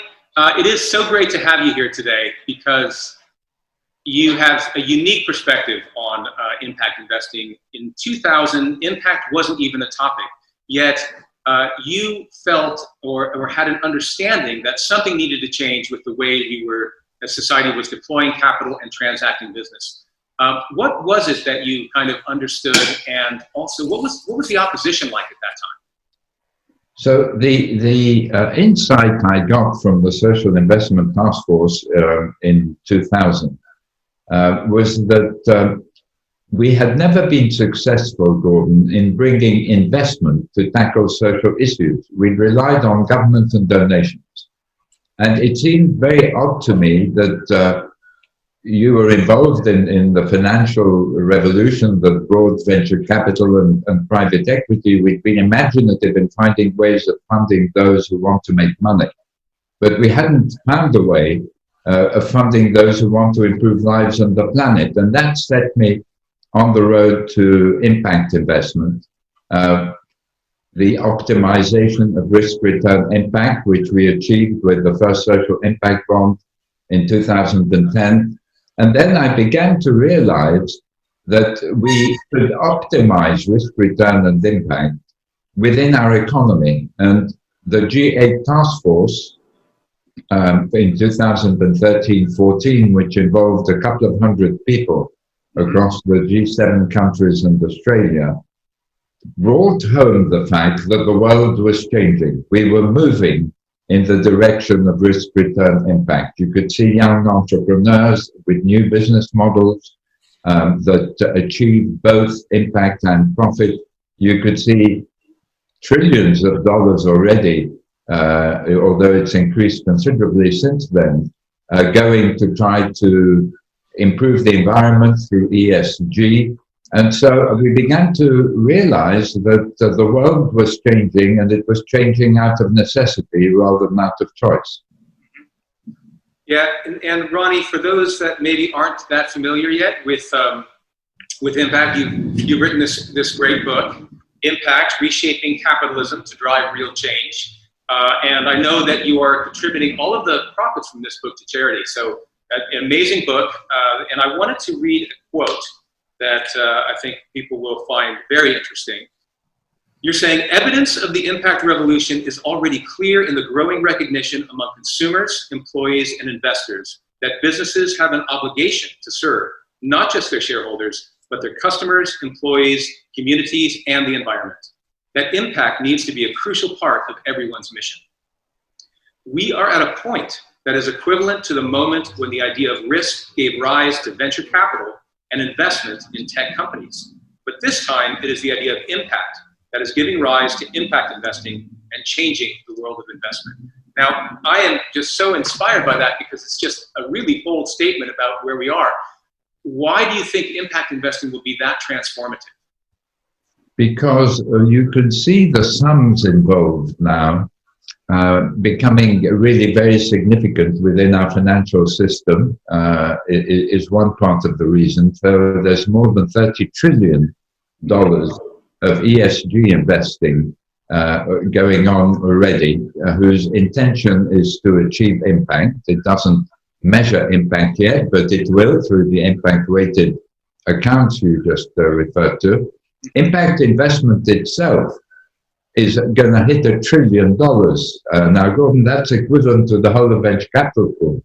it is so great to have you here today because you have a unique perspective on impact investing. In 2000, impact wasn't even a topic, yet you felt or had an understanding that something needed to change with the way as society was deploying capital and transacting business. What was it that you kind of understood, and also what was the opposition like at that time? So the insight I got from the Social Investment Task Force in 2000 was that we had never been successful, Gordon, in bringing investment to tackle social issues. We relied on government and donations. And it seemed very odd to me that you were involved in the financial revolution that brought venture capital and private equity. We've been imaginative in finding ways of funding those who want to make money. But we hadn't found a way of funding those who want to improve lives on the planet. And that set me on the road to impact investment. The optimization of risk-return impact, which we achieved with the first social impact bond in 2010. And then I began to realize that we could optimize risk-return and impact within our economy. And the G8 task force in 2013-14, which involved a couple of hundred people across the G7 countries and Australia, brought home the fact that the world was changing. We were moving in the direction of risk-return impact. You could see young entrepreneurs with new business models that achieve both impact and profit. You could see trillions of dollars already, although it's increased considerably since then, going to try to improve the environment through ESG. And so we began to realize that the world was changing, and it was changing out of necessity rather than out of choice. Yeah, and Ronnie, for those that maybe aren't that familiar yet with Impact, you've written this great book, Impact: Reshaping Capitalism to Drive Real Change. And I know that you are contributing all of the profits from this book to charity. So an amazing book. And I wanted to read a quote that I think people will find very interesting. You're saying evidence of the impact revolution is already clear in the growing recognition among consumers, employees, and investors that businesses have an obligation to serve not just their shareholders, but their customers, employees, communities, and the environment. That impact needs to be a crucial part of everyone's mission. We are at a point that is equivalent to the moment when the idea of risk gave rise to venture capital and investment in tech companies. But this time, it is the idea of impact that is giving rise to impact investing and changing the world of investment. Now, I am just so inspired by that because it's just a really bold statement about where we are. Why do you think impact investing will be that transformative? Because you can see the sums involved now becoming really very significant within our financial system is one part of the reason. So there's more than $30 trillion of ESG investing going on already, whose intention is to achieve impact. It doesn't measure impact yet, but it will through the impact-weighted accounts you just referred to. Impact investment itself is going to hit $1 trillion. Now, Gordon, that's equivalent to the whole of venture capital pool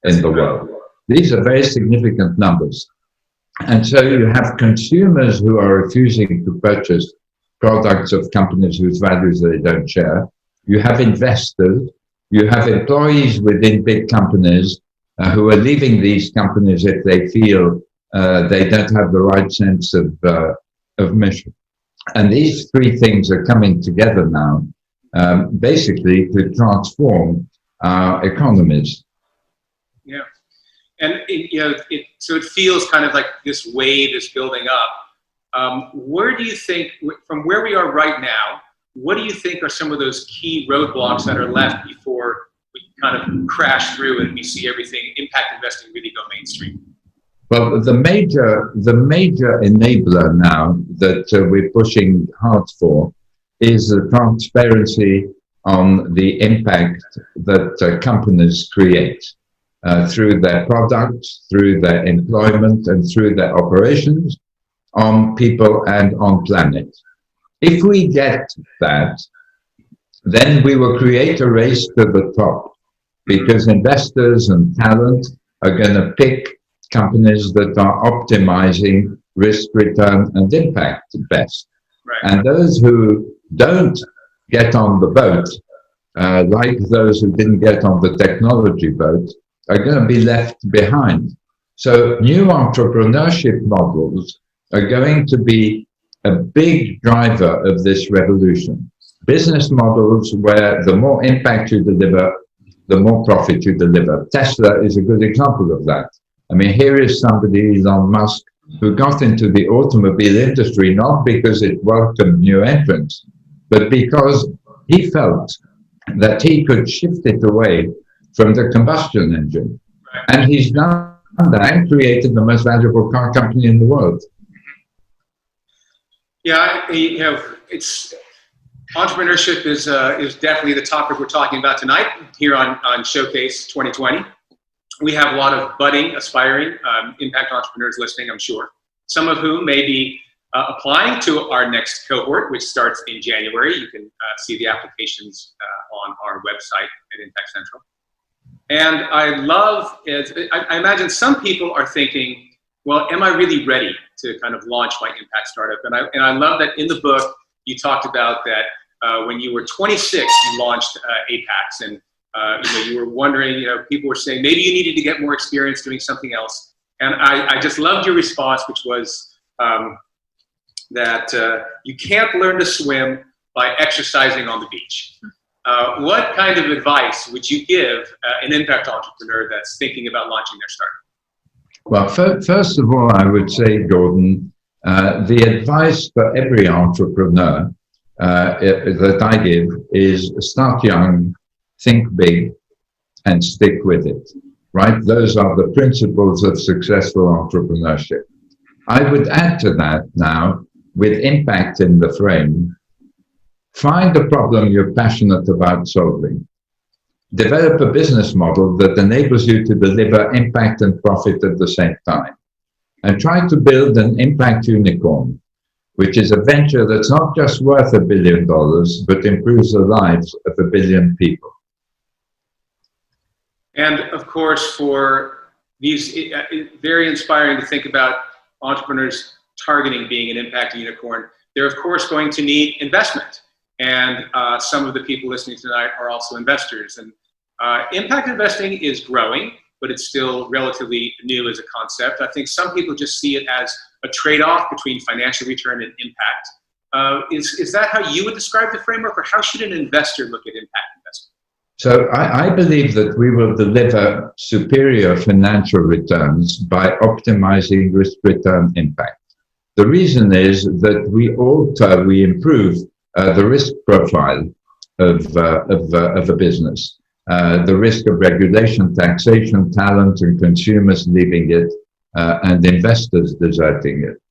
in the world. These are very significant numbers. And so you have consumers who are refusing to purchase products of companies whose values they don't share. You have investors. You have employees within big companies who are leaving these companies if they feel they don't have the right sense of mission. And these three things are coming together now, basically to transform our economies. Yeah. And so it feels kind of like this wave is building up. Where do you think, from where we are right now, what do you think are some of those key roadblocks that are left before we kind of crash through and we see everything, impact investing, really go mainstream? Well, the major enabler now that we're pushing hard for is the transparency on the impact that companies create through their products, through their employment, and through their operations on people and on planet. If we get that, then we will create a race to the top because investors and talent are going to pick companies that are optimizing risk, return, and impact best. Right. And those who don't get on the boat, like those who didn't get on the technology boat, are going to be left behind. So new entrepreneurship models are going to be a big driver of this revolution. Business models where the more impact you deliver, the more profit you deliver. Tesla is a good example of that. I mean, here is somebody, Elon Musk, who got into the automobile industry not because it welcomed new entrants, but because he felt that he could shift it away from the combustion engine. And he's done that and created the most valuable car company in the world. Yeah, it's entrepreneurship is definitely the topic we're talking about tonight here on Showcase 2020. We have a lot of budding, aspiring impact entrepreneurs listening, I'm sure. Some of whom may be applying to our next cohort, which starts in January. You can see the applications on our website at Impact Central. And I imagine some people are thinking, well, am I really ready to kind of launch my impact startup? And I love that in the book, you talked about that when you were 26, you launched Apex, and you were wondering, people were saying maybe you needed to get more experience doing something else. And I just loved your response, which was that you can't learn to swim by exercising on the beach. What kind of advice would you give an impact entrepreneur that's thinking about launching their startup? Well, first of all, I would say, Gordon, the advice for every entrepreneur that I give is start young, think big, and stick with it, right? Those are the principles of successful entrepreneurship. I would add to that now, with impact in the frame, find a problem you're passionate about solving. Develop a business model that enables you to deliver impact and profit at the same time. And try to build an impact unicorn, which is a venture that's not just worth $1 billion, but improves the lives of 1 billion people. And of course, for these, very inspiring to think about entrepreneurs targeting being an impact unicorn. They're of course going to need investment. And some of the people listening tonight are also investors. And impact investing is growing, but it's still relatively new as a concept. I think some people just see it as a trade-off between financial return and impact. Is that how you would describe the framework, or how should an investor look at impact investing? So I believe that we will deliver superior financial returns by optimizing risk-return impact. The reason is that we improve the risk profile of a business. The risk of regulation, taxation, talent, and consumers leaving it, and investors deserting it.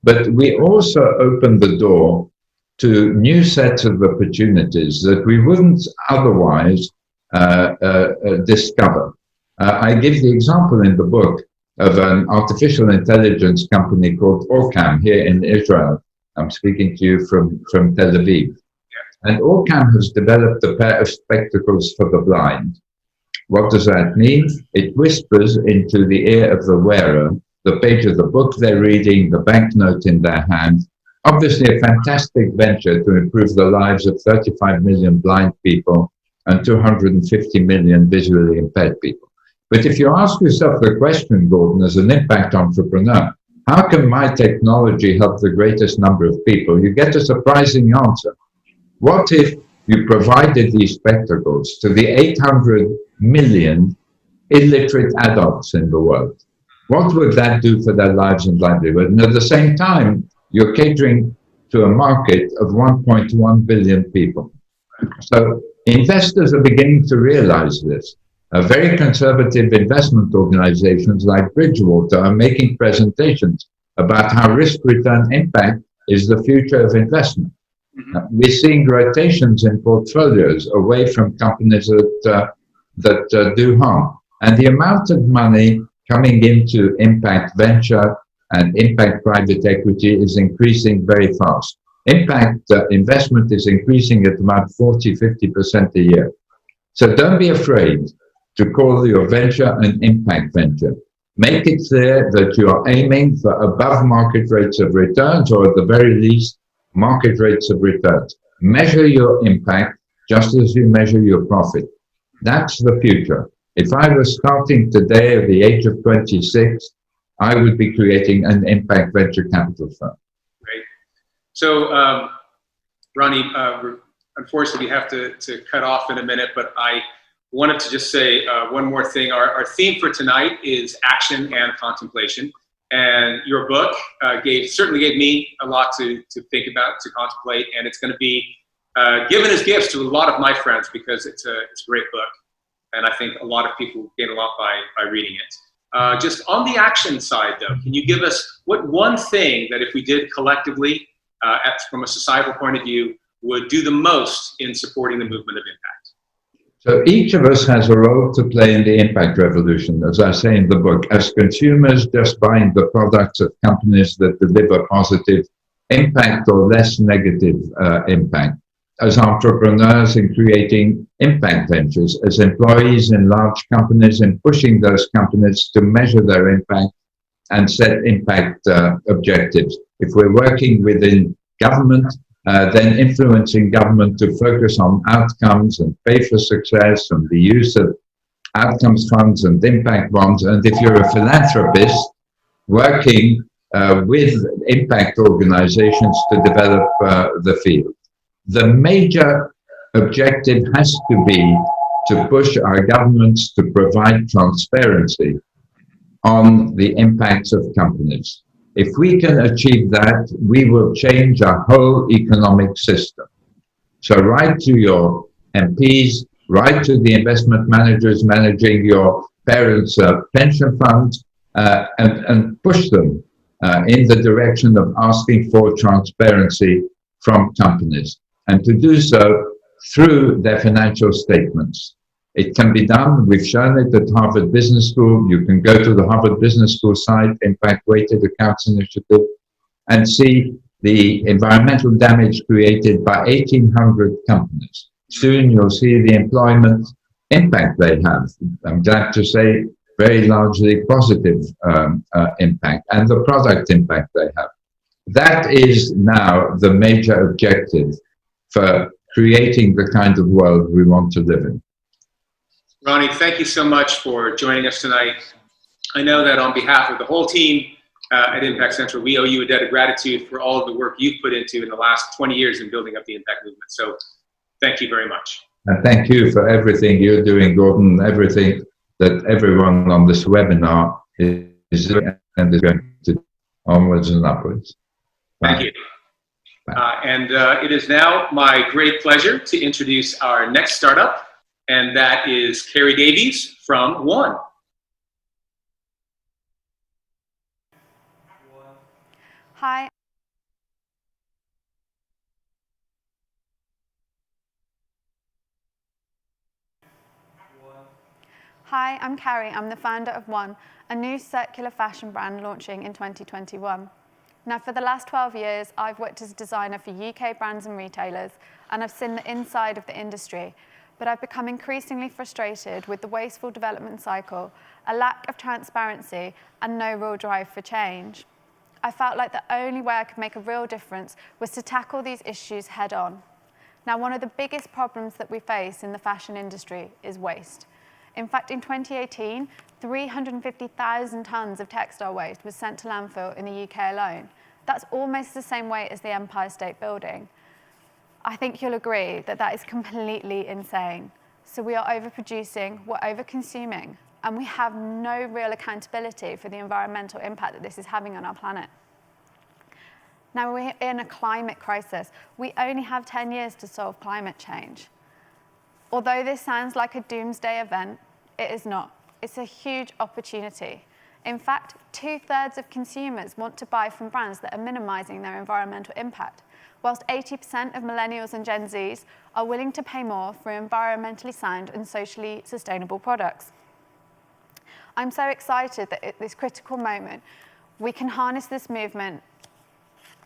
But we also open the door to new sets of opportunities that we wouldn't otherwise discover. I give the example in the book of an artificial intelligence company called Orcam here in Israel. I'm speaking to you from Tel Aviv. And Orcam has developed a pair of spectacles for the blind. What does that mean? It whispers into the ear of the wearer the page of the book they're reading, the banknote in their hand. Obviously a fantastic venture to improve the lives of 35 million blind people and 250 million visually impaired people. But if you ask yourself the question, Gordon, as an impact entrepreneur, how can my technology help the greatest number of people? You get a surprising answer. What if you provided these spectacles to the 800 million illiterate adults in the world? What would that do for their lives and livelihood? And at the same time, you're catering to a market of 1.1 billion people. So investors are beginning to realize this. Very conservative investment organizations like Bridgewater are making presentations about how risk-return impact is the future of investment. We're seeing rotations in portfolios away from companies that do harm. And the amount of money coming into impact venture and impact private equity is increasing very fast. Impact investment is increasing at about 40–50% a year. So don't be afraid to call your venture an impact venture. Make it clear that you are aiming for above market rates of returns, or at the very least, market rates of returns. Measure your impact just as you measure your profit. That's the future. If I was starting today at the age of 26, I would be creating an impact venture capital firm. Great. So, Ronnie, unfortunately, we have to cut off in a minute, but I wanted to just say one more thing. Our theme for tonight is action and contemplation. And your book certainly gave me a lot to think about, to contemplate, and it's going to be given as gifts to a lot of my friends because it's a great book. And I think a lot of people gain a lot by reading it. Just on the action side, though, can you give us what one thing that if we did collectively, from a societal point of view, would do the most in supporting the movement of impact? So each of us has a role to play in the impact revolution, as I say in the book. As consumers, just buying the products of companies that deliver positive impact or less negative impact. As entrepreneurs in creating impact ventures, as employees in large companies in pushing those companies to measure their impact and set impact objectives. If we're working within government, then influencing government to focus on outcomes and pay for success and the use of outcomes funds and impact bonds. And if you're a philanthropist, working with impact organizations to develop the field. The major objective has to be to push our governments to provide transparency on the impacts of companies. If we can achieve that, we will change our whole economic system. So write to your MPs, write to the investment managers managing your parents' pension funds, and push them in the direction of asking for transparency from companies, and to do so through their financial statements. It can be done. We've shown it at Harvard Business School. You can go to the Harvard Business School site, Impact Weighted Accounts Initiative, and see the environmental damage created by 1,800 companies. Soon you'll see the employment impact they have. I'm glad to say very largely positive impact, and the product impact they have. That is now the major objective for creating the kind of world we want to live in. Ronnie, thank you so much for joining us tonight. I know that on behalf of the whole team at Impact Central, we owe you a debt of gratitude for all of the work you've put into in the last 20 years in building up the impact movement. So thank you very much. And thank you for everything you're doing, Gordon, everything that everyone on this webinar is doing and is going to do onwards and upwards. Thank you. It is now my great pleasure to introduce our next startup, and that is Carrie Davies from One. Hi. Hi, I'm Carrie. I'm the founder of One, a new circular fashion brand launching in 2021. Now, for the last 12 years, I've worked as a designer for UK brands and retailers, and I've seen the inside of the industry. But I've become increasingly frustrated with the wasteful development cycle, a lack of transparency, and no real drive for change. I felt like the only way I could make a real difference was to tackle these issues head on. Now, one of the biggest problems that we face in the fashion industry is waste. In fact, in 2018, 350,000 tonnes of textile waste was sent to landfill in the UK alone. That's almost the same weight as the Empire State Building. I think you'll agree that that is completely insane. So we are overproducing, we're overconsuming, and we have no real accountability for the environmental impact that this is having on our planet. Now, we're in a climate crisis. We only have 10 years to solve climate change. Although this sounds like a doomsday event, it is not. It's a huge opportunity. In fact, 2/3 of consumers want to buy from brands that are minimizing their environmental impact, whilst 80% of millennials and Gen Zs are willing to pay more for environmentally sound and socially sustainable products. I'm so excited that at this critical moment, we can harness this movement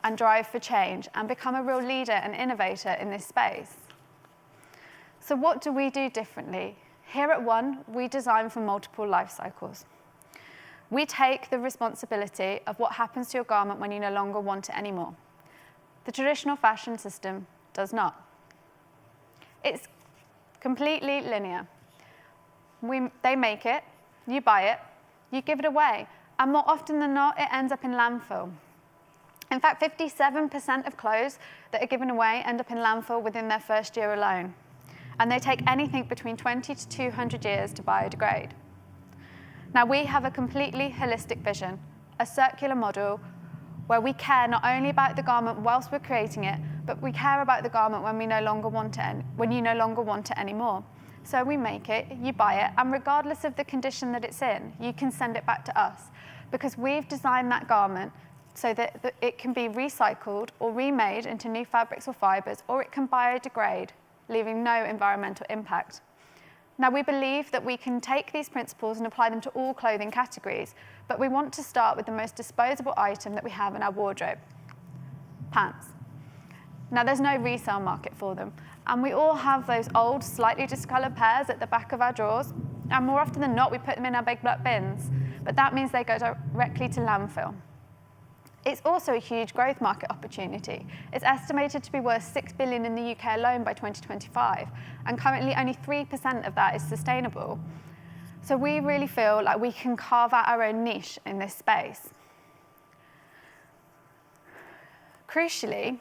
and drive for change and become a real leader and innovator in this space. So what do we do differently? Here at One, we design for multiple life cycles. We take the responsibility of what happens to your garment when you no longer want it anymore. The traditional fashion system does not. It's completely linear. They make it, you buy it, you give it away, and more often than not, it ends up in landfill. In fact, 57% of clothes that are given away end up in landfill within their first year alone. and they take anything between 20 to 200 years to biodegrade. Now, we have a completely holistic vision, a circular model where we care not only about the garment whilst we're creating it, but we care about the garment when you no longer want it anymore. So we make it, you buy it, and regardless of the condition that it's in, you can send it back to us, because we've designed that garment so that it can be recycled or remade into new fabrics or fibres, or it can biodegrade, leaving no environmental impact. Now, we believe that we can take these principles and apply them to all clothing categories, but we want to start with the most disposable item that we have in our wardrobe, pants. Now, there's no resale market for them, and we all have those old, slightly discoloured pairs at the back of our drawers, and more often than not, we put them in our big black bins, but that means they go directly to landfill. It's also a huge growth market opportunity. It's estimated to be worth $6 billion in the UK alone by 2025, and currently only 3% of that is sustainable. So we really feel like we can carve out our own niche in this space. Crucially,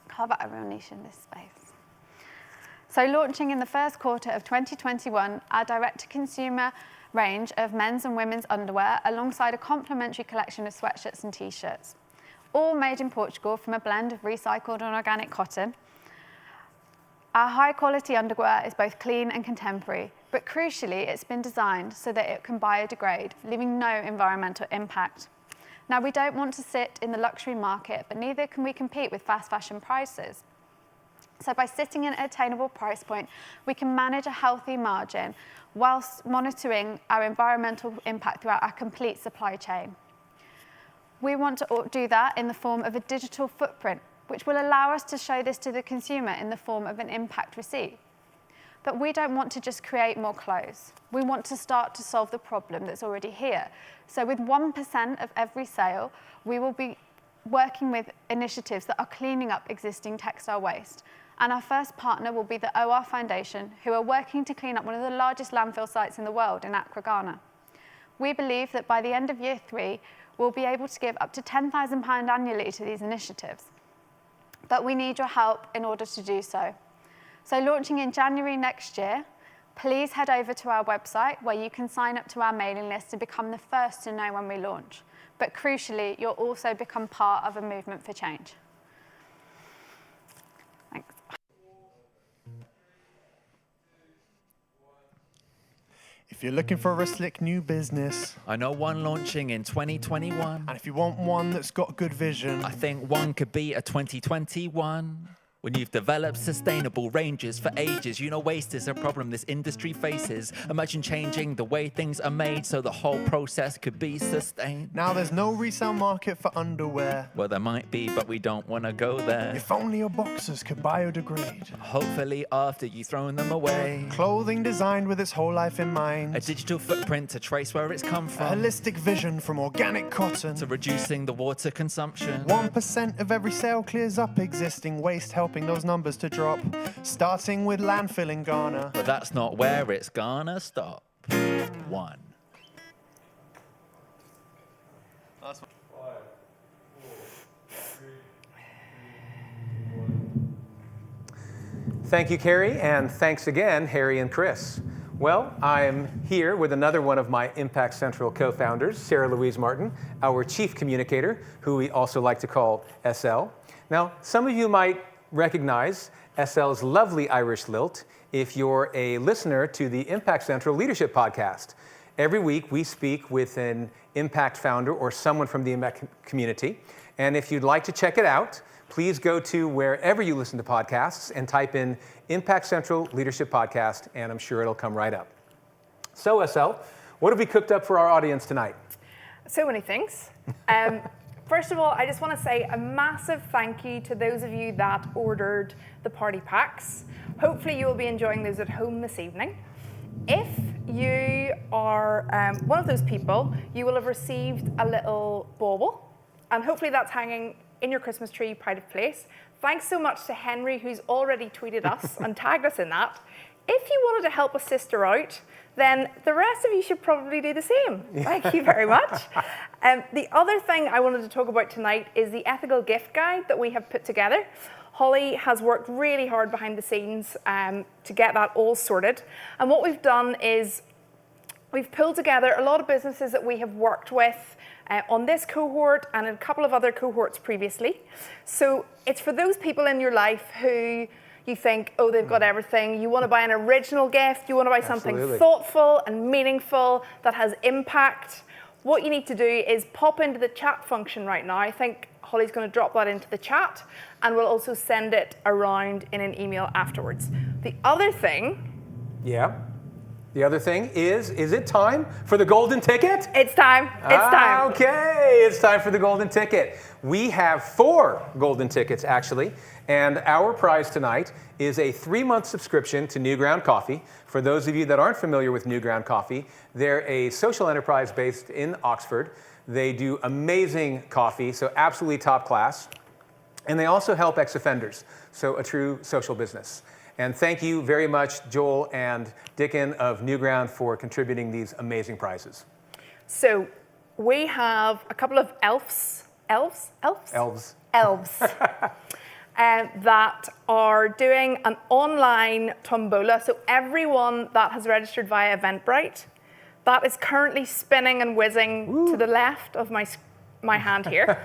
carve out our own niche in this space. So launching in the first quarter of 2021, our direct-to-consumer range of men's and women's underwear alongside a complementary collection of sweatshirts and t-shirts, all made in Portugal from a blend of recycled and organic cotton. Our high-quality underwear is both clean and contemporary, but crucially, it's been designed so that it can biodegrade, leaving no environmental impact. Now, we don't want to sit in the luxury market, but neither can we compete with fast fashion prices. So by sitting in an attainable price point, we can manage a healthy margin whilst monitoring our environmental impact throughout our complete supply chain. We want to do that in the form of a digital footprint, which will allow us to show this to the consumer in the form of an impact receipt. But we don't want to just create more clothes. We want to start to solve the problem that's already here. So with 1% of every sale, we will be working with initiatives that are cleaning up existing textile waste. And our first partner will be the OR Foundation, who are working to clean up one of the largest landfill sites in the world in Accra, Ghana. We believe that by the end of year 3, we'll be able to give up to £10,000 annually to these initiatives. But we need your help in order to do so. So launching in January next year, please head over to our website where you can sign up to our mailing list to become the first to know when we launch. But crucially, you'll also become part of a movement for change. Thanks. If you're looking for a slick new business, I know one launching in 2021. and if you want one that's got good vision, I think one could be a 2021. When you've developed sustainable ranges for ages, you know waste is a problem this industry faces. Imagine changing the way things are made so the whole process could be sustained. now there's no resale market for underwear. Well, there might be, but we don't want to go there. If only your boxers could biodegrade. Hopefully after you've thrown them away. Clothing designed with its whole life in mind. A digital footprint to trace where it's come A from. holistic vision from organic cotton To reducing the water consumption. 1% of every sale clears up existing waste, helping those numbers to drop. Starting with landfill in Ghana. But that's not where it's gonna stop. One. Thank you, Carrie, and thanks again, Harry and Chris. Well, I'm here with another one of my Impact Central co-founders, Sarah Louise Martin, our chief communicator, who we also like to call SL. Now, some of you might recognize SL's lovely Irish lilt if you're a listener to the Impact Central Leadership Podcast. Every week, we speak with an Impact founder or someone from the Impact community. And if you'd like to check it out, please go to wherever you listen to podcasts and type in Impact Central Leadership Podcast, and I'm sure it'll come right up. So, SL, what have we cooked up for our audience tonight? So many things. First of all, I just want to say a massive thank you to those of you that ordered the party packs. Hopefully you will be enjoying those at home this evening. If you are one of those people, you will have received a little bauble, and hopefully that's hanging in your Christmas tree pride of place. Thanks so much to Henry, who's already tweeted us and tagged us in that. If you wanted to help a sister out, then the rest of you should probably do the same. Thank you very much. The other thing I wanted to talk about tonight is the ethical gift guide that we have put together. Holly has worked really hard behind the scenes to get that all sorted. And what we've done is we've pulled together a lot of businesses that we have worked with on this cohort and in a couple of other cohorts previously. So it's for those people in your life who you think, oh, they've got everything. You want to buy an original gift. You want to buy something thoughtful and meaningful that has impact. What you need to do is pop into the chat function right now. I think Holly's going to drop that into the chat, and we'll also send it around in an email afterwards. The other thing... Yeah. The other thing is it time for the golden ticket? It's time. It's time. Okay, it's time for the golden ticket. We have 4 golden tickets, actually, and our prize tonight is a 3-month subscription to New Ground Coffee. For those of you that aren't familiar with New Ground Coffee, they're a social enterprise based in Oxford. They do amazing coffee, so absolutely top class. And they also help ex-offenders, so a true social business. And thank you very much, Joel and Dickon of New Ground, for contributing these amazing prizes. So we have a couple of elves that are doing an online tombola. So everyone that has registered via Eventbrite, that is currently spinning and whizzing to the left of my hand here.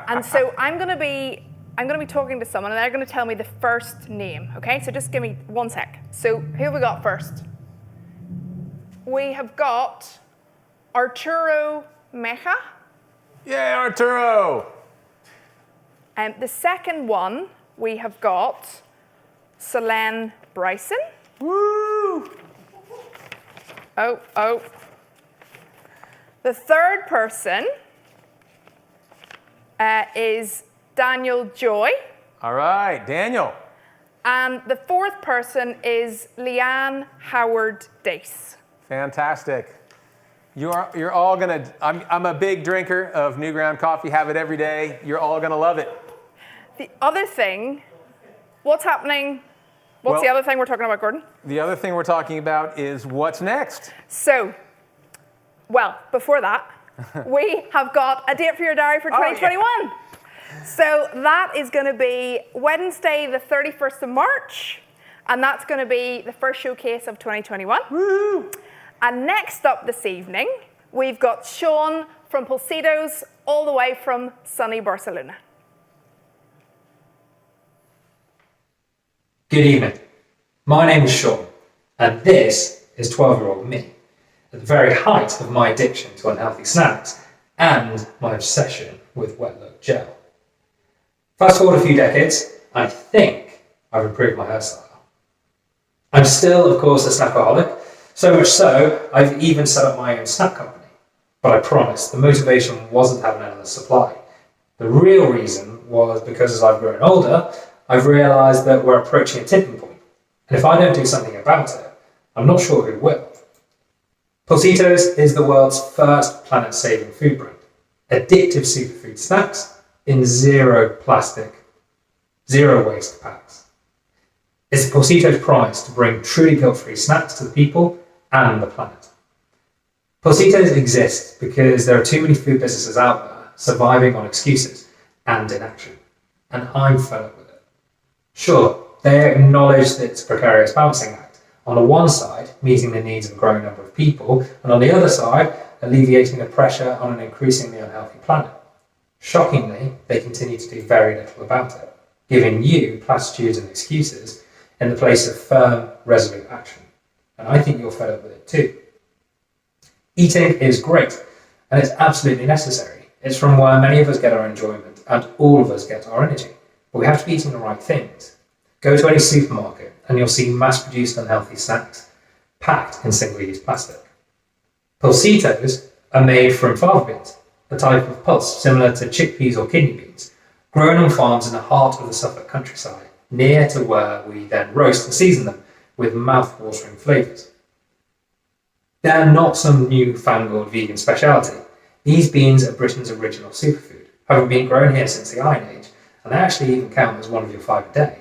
And so I'm going to be talking to someone, and they're going to tell me the first name, okay? So just give me 1 sec. So who have we got first? We have got Arturo Meja. Yeah, Arturo! And the second one, we have got Selene Bryson. Woo! Oh. The third person is Daniel Joy. All right, Daniel. And the fourth person is Leanne Howard Dace. Fantastic. You're all gonna, I'm a big drinker of New Ground coffee, have it every day. You're all gonna love it. The other thing, what's happening? What's the other thing we're talking about, Gordon? The other thing we're talking about is what's next. So, well, before that, we have got a date for your diary for 2021. Yeah. So that is going to be Wednesday, the 31st of March, and that's going to be the first showcase of 2021. Woo! And next up this evening, we've got Sean from Pulsitos, all the way from sunny Barcelona. Good evening. My name is Sean, and this is 12-year-old me, at the very height of my addiction to unhealthy snacks and my obsession with wet look gel. Fast forward a few decades, I think I've improved my hairstyle. I'm still, of course, a snackaholic, so much so I've even set up my own snack company. But I promise, the motivation wasn't having endless supply. The real reason was because as I've grown older, I've realised that we're approaching a tipping point, and if I don't do something about it, I'm not sure who will. Pulsitos is the world's first planet-saving food brand. Addictive superfood snacks in zero plastic, zero waste packs. It's Pulsitos' promise to bring truly guilt-free snacks to the people and the planet. Pulsitos exists because there are too many food businesses out there surviving on excuses and inaction, and I'm fed up with it. Sure, they acknowledge that it's a precarious balancing act. On the one side, meeting the needs of a growing number of people, and on the other side, alleviating the pressure on an increasingly unhealthy planet. Shockingly, they continue to do very little about it, giving you platitudes and excuses in the place of firm, resolute action. And I think you're fed up with it too. Eating is great, and it's absolutely necessary. It's from where many of us get our enjoyment, and all of us get our energy. But we have to be eating the right things. Go to any supermarket, and you'll see mass-produced unhealthy snacks packed in single-use plastic. Pulsitos are made from fava beans, a type of pulse similar to chickpeas or kidney beans, grown on farms in the heart of the Suffolk countryside, near to where we then roast and season them with mouth-watering flavours. They're not some new-fangled vegan speciality. These beans are Britain's original superfood, having been grown here since the Iron Age, and they actually even count as one of your 5 a day.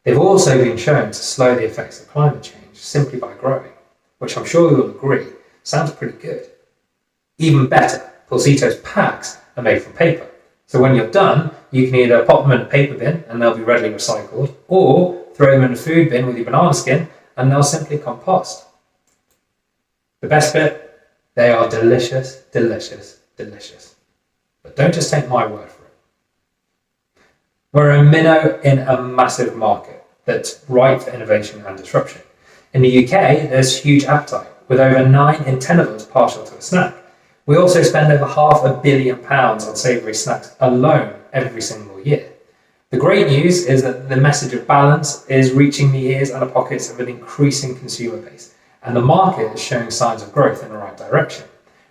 They've also been shown to slow the effects of climate change simply by growing, which I'm sure you'll agree sounds pretty good. Even better, Pulsitos packs are made from paper, So when you're done, you can either pop them in a paper bin and they'll be readily recycled, or throw them in a food bin with your banana skin and they'll simply compost. The best bit, they are delicious, delicious, delicious. But don't just take my word for it. We're a minnow in a massive market that's ripe for innovation and disruption. In the UK, there's huge appetite, with over 9 in 10 of us partial to a snack. We also spend over £500 million on savoury snacks alone every single year. The great news is that the message of balance is reaching the ears and the pockets of an increasing consumer base, and the market is showing signs of growth in the right direction.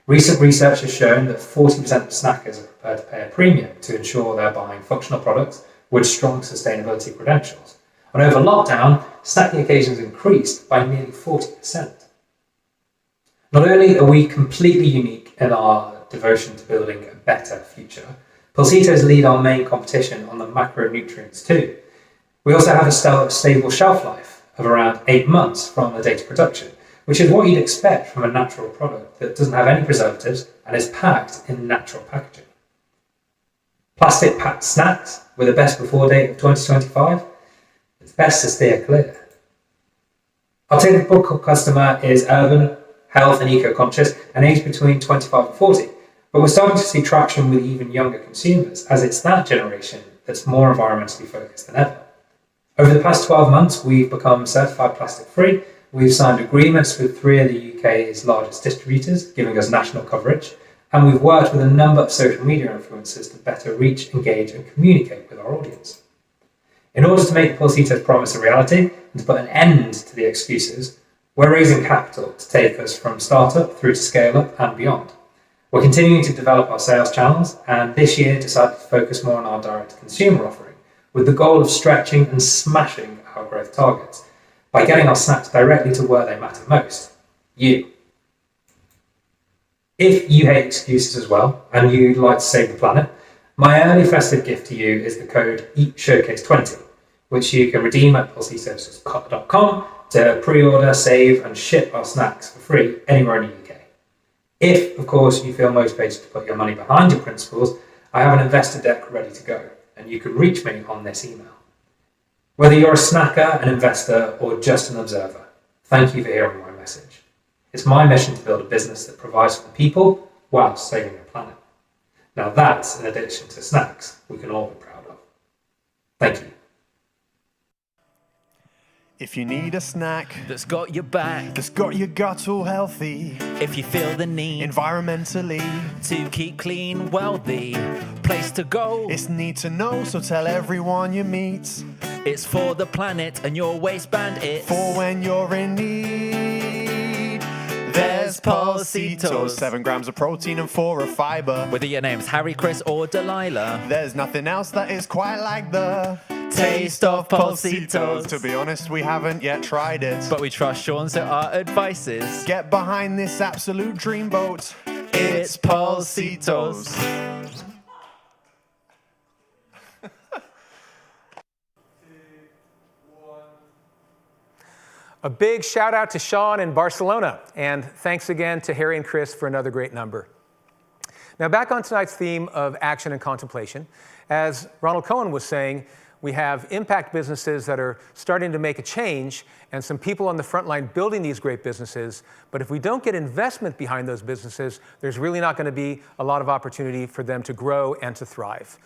Recent research has shown that 40% of snackers are prepared to pay a premium to ensure they're buying functional products with strong sustainability credentials. And over lockdown, snacking occasions increased by nearly 40%. Not only are we completely unique in our devotion to building a better future, Pulsitos lead our main competition on the macronutrients too. We also have a stable shelf life of around 8 months from the date of production, which is what you'd expect from a natural product that doesn't have any preservatives and is packed in natural packaging. Plastic packed snacks with a best before date of 2025, it's best to steer clear. Our typical customer is urban, health and eco-conscious and aged between 25 and 40, but we're starting to see traction with even younger consumers as it's that generation that's more environmentally focused than ever. Over the past 12 months, we've become certified plastic free. We've signed agreements with 3 of the UK's largest distributors, giving us national coverage, and we've worked with a number of social media influencers to better reach, engage and communicate with our audience. In order to make the Pulsitos promise a reality and to put an end to the excuses, we're raising capital to take us from startup through to scale up and beyond. We're continuing to develop our sales channels and this year decided to focus more on our direct consumer offering with the goal of stretching and smashing our growth targets by getting our snacks directly to where they matter most, you. If you hate excuses as well and you'd like to save the planet, my early festive gift to you is the code EATSHOWCASE20, which you can redeem at pulsitos.com to pre-order, save and ship our snacks for free anywhere in the UK. If, of course, you feel motivated to put your money behind your principles, I have an investor deck ready to go, and you can reach me on this email. Whether you're a snacker, an investor, or just an observer, thank you for hearing my message. It's my mission to build a business that provides for the people while saving the planet. Now that's an addition to snacks we can all be proud of. Thank you. If you need a snack that's got your back, that's got your gut all healthy, if you feel the need environmentally to keep clean, wealthy, place to go. It's need to know, so tell everyone you meet. It's for the planet and your waistband. It's for when you're in need. There's Pulsitos, 7 grams of protein and 4 of fiber. Whether your name's Harry, Chris or Delilah, there's nothing else that is quite like the taste of Pulsitos. To be honest, we haven't yet tried it, but we trust Sean, so our advice is get behind this absolute dreamboat. It's Pulsitos. A big shout out to Sean in Barcelona, and thanks again to Harry and Chris for another great number. Now back on tonight's theme of action and contemplation. As Ronald Cohen was saying, we have impact businesses that are starting to make a change and some people on the front line building these great businesses. But if we don't get investment behind those businesses, there's really not going to be a lot of opportunity for them to grow and to thrive.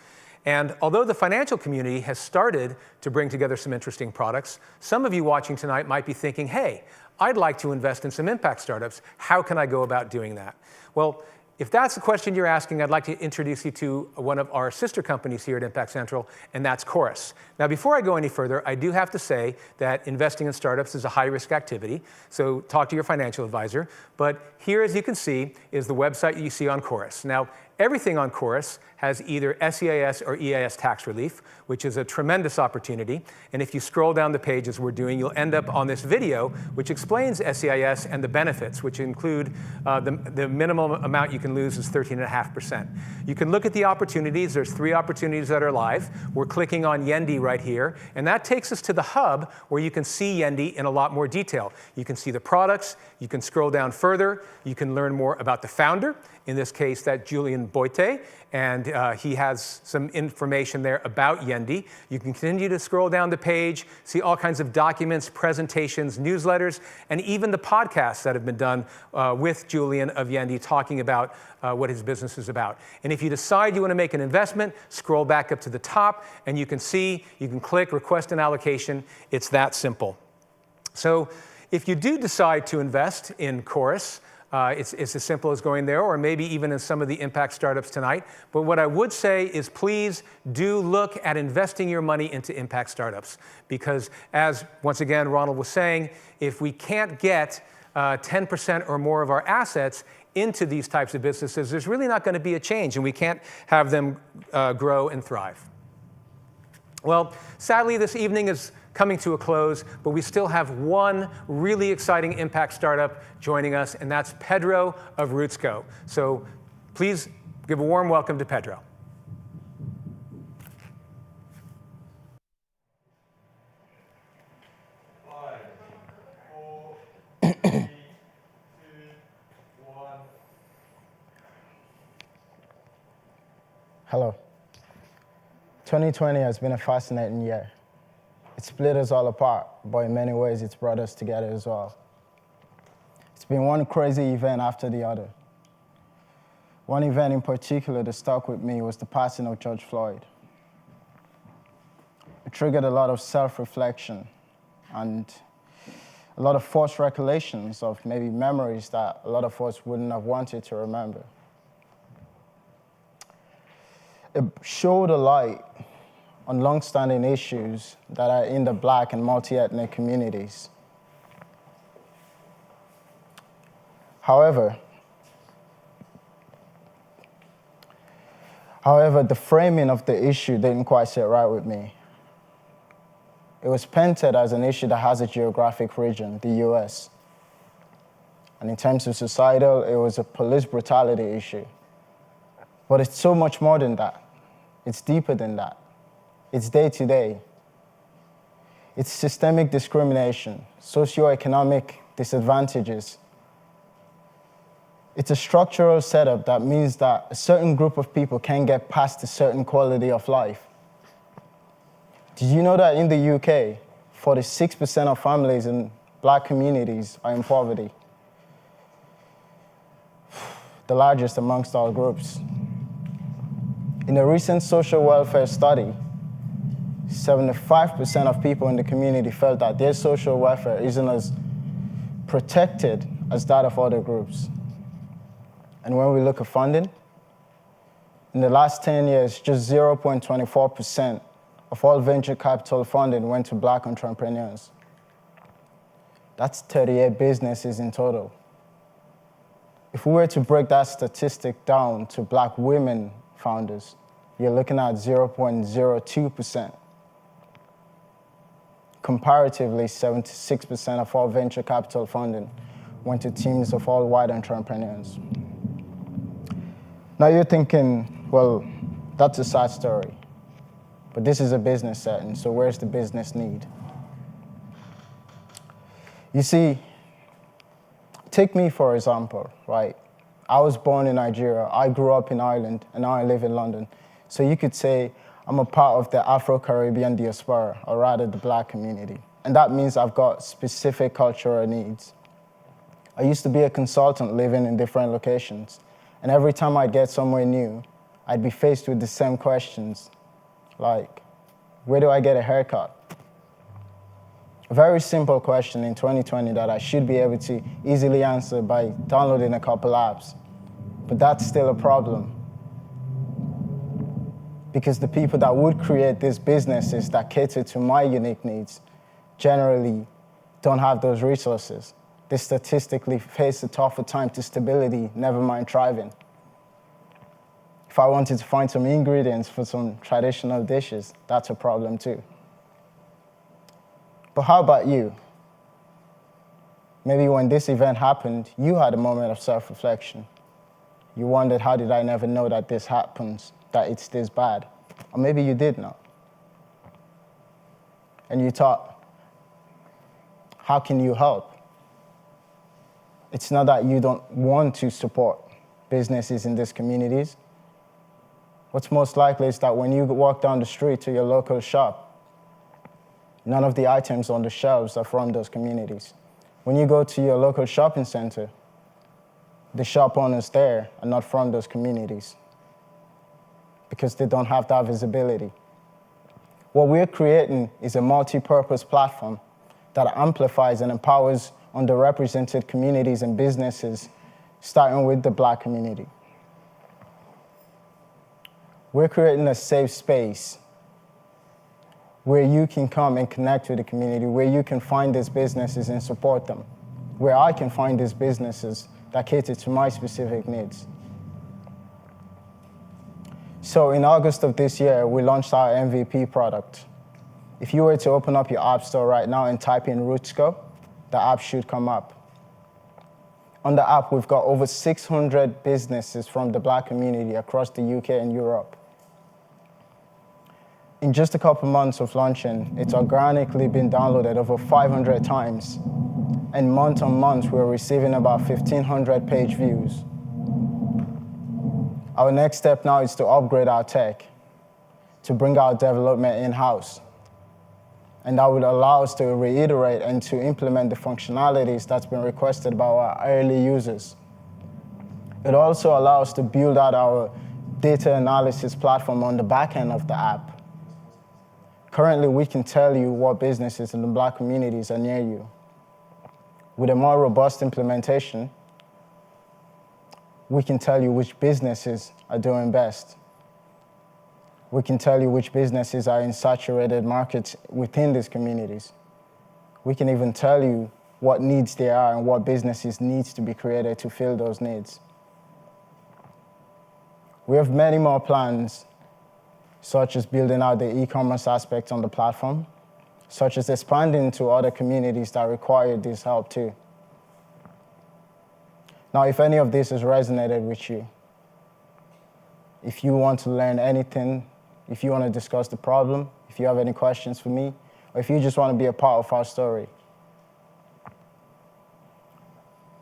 And although the financial community has started to bring together some interesting products, some of you watching tonight might be thinking, hey, I'd like to invest in some impact startups. How can I go about doing that? Well, if that's the question you're asking, I'd like to introduce you to one of our sister companies here at Impact Central, and that's Chorus. Now, before I go any further, I do have to say that investing in startups is a high-risk activity, so talk to your financial advisor. But here, as you can see, is the website that you see on Chorus. Now, everything on Chorus has either SEIS or EIS tax relief, which is a tremendous opportunity. And if you scroll down the page as we're doing, you'll end up on this video, which explains SEIS and the benefits, which include the minimum amount you can lose is 13.5%. You can look at the opportunities. There's 3 opportunities that are live. We're clicking on Yendi right here, and that takes us to the hub where you can see Yendi in a lot more detail. You can see the products. You can scroll down further. You can learn more about the founder, in this case, that Julian Boite, and he has some information there about Yendi. You can continue to scroll down the page, see all kinds of documents, presentations, newsletters, and even the podcasts that have been done with Julian of Yendi talking about what his business is about. And if you decide you want to make an investment, scroll back up to the top, and you can see, you can click request an allocation. It's that simple. So if you do decide to invest in Chorus, it's as simple as going there, or maybe even in some of the impact startups tonight. But what I would say is please do look at investing your money into impact startups. Because as, once again, Ronald was saying, if we can't get 10% or more of our assets into these types of businesses, there's really not going to be a change, and we can't have them grow and thrive. Well, sadly, this evening is coming to a close, but we still have one really exciting impact startup joining us, and that's Pedro of Rootsco. So please give a warm welcome to Pedro. Hello. 2020 has been a fascinating year. It split us all apart, but in many ways it's brought us together as well. It's been one crazy event after the other. One event in particular that stuck with me was the passing of George Floyd. It triggered a lot of self-reflection and a lot of forced recollections of maybe memories that a lot of us wouldn't have wanted to remember. It showed a light on long-standing issues that are in the Black and multi-ethnic communities. However, the framing of the issue didn't quite sit right with me. It was painted as an issue that has a geographic region, the US. And in terms of societal, it was a police brutality issue. But it's so much more than that. It's deeper than that. It's day-to-day. It's systemic discrimination, socioeconomic disadvantages. It's a structural setup that means that a certain group of people can't get past a certain quality of life. Did you know that in the UK, 46% of families in Black communities are in poverty? The largest amongst all groups. In a recent social welfare study, 75% of people in the community felt that their social welfare isn't as protected as that of other groups. And when we look at funding, in the last 10 years, just 0.24% of all venture capital funding went to Black entrepreneurs. That's 38 businesses in total. If we were to break that statistic down to Black women founders, you're looking at 0.02%. Comparatively, 76% of all venture capital funding went to teams of all white entrepreneurs. Now you're thinking, well, that's a sad story. But this is a business setting, so where's the business need? You see, take me for example, right? I was born in Nigeria, I grew up in Ireland, and now I live in London. So you could say I'm a part of the Afro-Caribbean diaspora, or rather the Black community. And that means I've got specific cultural needs. I used to be a consultant living in different locations. And every time I'd get somewhere new, I'd be faced with the same questions. Like, where do I get a haircut? A very simple question in 2020 that I should be able to easily answer by downloading a couple apps. But that's still a problem. Because the people that would create these businesses that cater to my unique needs generally don't have those resources. They statistically face a tougher time to stability, never mind thriving. If I wanted to find some ingredients for some traditional dishes, that's a problem too. But how about you? Maybe when this event happened, you had a moment of self-reflection. You wondered, how did I never know that this happens, that it's this bad? Or maybe you did know. And you thought, how can you help? It's not that you don't want to support, businesses in these communities, what's most likely is that when you walk down the street to your local shop, none of the items on the shelves are from those communities. When you go to your local shopping center, the shop owners there are not from those communities because they don't have that visibility. What we're creating is a multi-purpose platform that amplifies and empowers underrepresented communities and businesses, starting with the Black community. We're creating a safe space where you can come and connect with the community, where you can find these businesses and support them, where I can find these businesses that cater to my specific needs. So in August of this year, we launched our MVP product. If you were to open up your app store right now and type in Rootsco, the app should come up. On the app, we've got over 600 businesses from the Black community across the UK and Europe. In just a couple months of launching, it's organically been downloaded over 500 times. And month on month, we're receiving about 1,500 page views. Our next step now is to upgrade our tech, to bring our development in-house. And that would allow us to reiterate and to implement the functionalities that's been requested by our early users. It also allows us to build out our data analysis platform on the back end of the app. Currently, we can tell you what businesses in the Black communities are near you. With a more robust implementation, we can tell you which businesses are doing best. We can tell you which businesses are in saturated markets within these communities. We can even tell you what needs there are and what businesses needs to be created to fill those needs. We have many more plans, such as building out the e-commerce aspect on the platform, such as expanding to other communities that require this help too. Now, if any of this has resonated with you, if you want to learn anything, if you want to discuss the problem, if you have any questions for me, or if you just want to be a part of our story,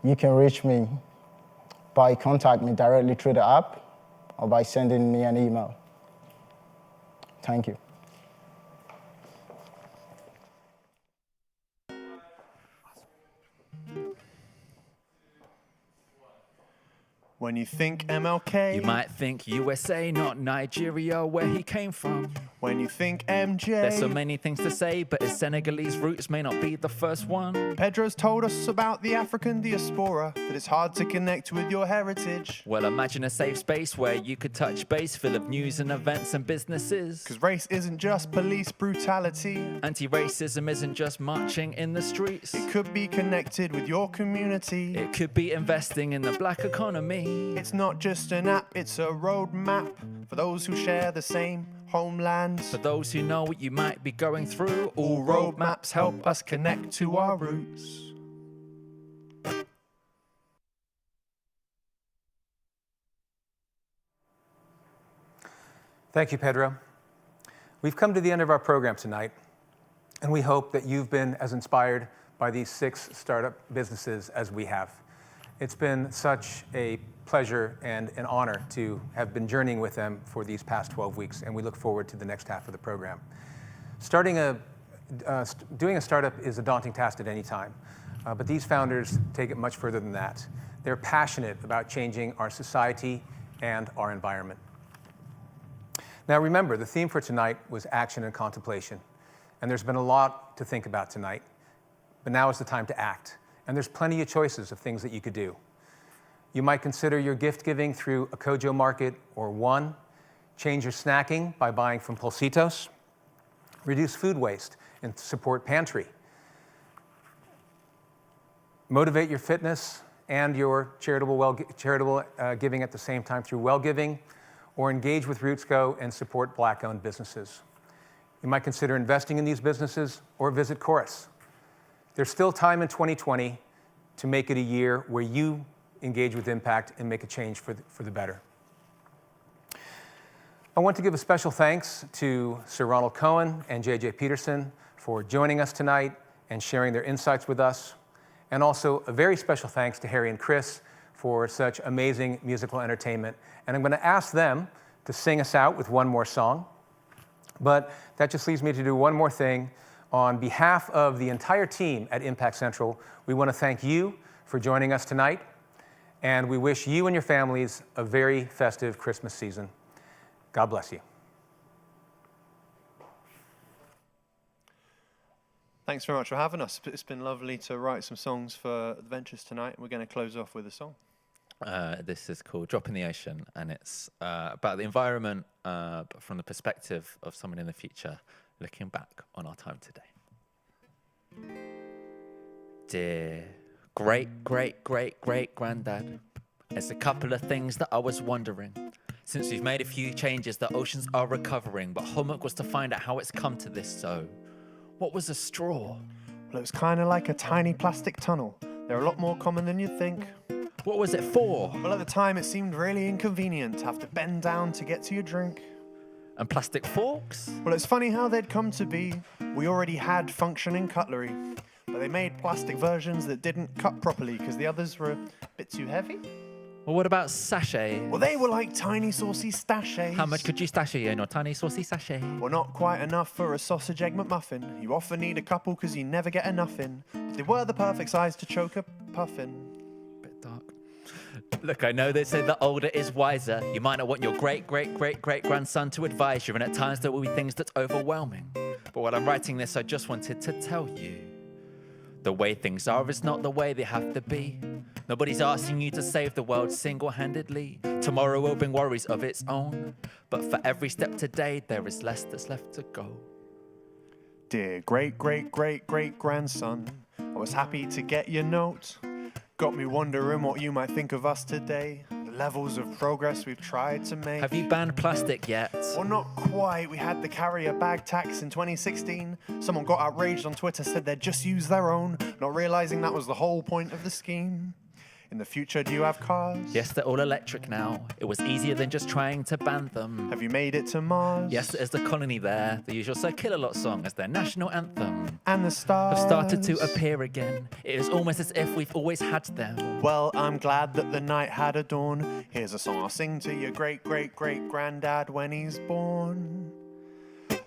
you can reach me by contacting me directly through the app or by sending me an email. Thank you. When you think MLK, You might think USA, not Nigeria, where he came from. when you think MJ, There's so many things to say, but his Senegalese roots may not be the first one. Pedro's told us about the African diaspora, that it's hard to connect with your heritage. Well, imagine a safe space where you could touch base, full of news and events and businesses. Cause race isn't just police brutality. Anti-racism isn't just marching in the streets. It could be connected with your community. It could be investing in the Black economy. It's not just an app, it's a roadmap for those who share the same homeland. For those who know what you might be going through, All roadmaps help us connect to our roots. Thank you, Pedro. We've come to the end of our program tonight, and we hope that you've been as inspired by these 6 startup businesses as we have. It's been such a pleasure and an honor to have been journeying with them for these past 12 weeks, and we look forward to the next half of the program. Doing a startup is a daunting task at any time, but these founders take it much further than that. They're passionate about changing our society and our environment. Now remember, the theme for tonight was action and contemplation, and there's been a lot to think about tonight, but now is the time to act, and there's plenty of choices of things that you could do. You might consider your gift giving through a Kojo Market or One, change your snacking by buying from Pulsitos, reduce food waste and support Pantry, motivate your fitness and your charitable giving at the same time through well giving, or engage with Rootsco and support Black-owned businesses. You might consider investing in these businesses or visit Chorus. There's still time in 2020 to make it a year where you engage with impact and make a change for the better. I want to give a special thanks to Sir Ronald Cohen and JJ Peterson for joining us tonight and sharing their insights with us. And also a very special thanks to Harry and Chris for such amazing musical entertainment. And I'm going to ask them to sing us out with one more song. But that just leaves me to do one more thing. On behalf of the entire team at Impact Central, we want to thank you for joining us tonight. And we wish you and your families a very festive Christmas season. God bless you. Thanks very much for having us. It's been lovely to write some songs for Adventures tonight. We're going to close off with a song. This is called Drop in the Ocean, and it's about the environment, but from the perspective of someone in the future looking back on our time today. Dear great-great-great-great-granddad, there's a couple of things that I was wondering. Since we've made a few changes, the oceans are recovering, but homework was to find out how it's come to this, so what was a straw? Well, it was kind of like a tiny plastic tunnel. They're a lot more common than you'd think. What was it for? Well, at the time, it seemed really inconvenient to have to bend down to get to your drink. And plastic forks? Well, it's funny how they'd come to be. We already had functioning cutlery, but they made plastic versions that didn't cut properly because the others were a bit too heavy. Well, what about sachets? Well, they were like tiny saucy sachets. How much could you sachet in your tiny saucy sachet? Well, not quite enough for a sausage egg McMuffin. You often need a couple because you never get enough in. But they were the perfect size to choke a puffin. Bit dark. Look, I know they say the older is wiser. You might not want your great-great-great-great-grandson to advise you, and at times there will be things that's overwhelming. But while I'm writing this, I just wanted to tell you, the way things are is not the way they have to be. Nobody's asking you to save the world single-handedly. Tomorrow will bring worries of its own. But for every step today, there is less that's left to go. Dear great-great-great-great-grandson, I was happy to get your note. Got me wondering what you might think of us today. The levels of progress we've tried to make. Have you banned plastic yet? Well, not quite. We had the carrier bag tax in 2016. Someone got outraged on Twitter, said they'd just use their own, not realizing that was the whole point of the scheme. In the future, do you have cars? Yes, they're all electric now. It was easier than just trying to ban them. Have you made it to Mars? Yes, there's the colony there. The usual Sir Kill-A-Lot song as their national anthem. And the stars have started to appear again. It is almost as if we've always had them. Well, I'm glad that the night had a dawn. Here's a song I'll sing to your great-great-great-granddad when he's born.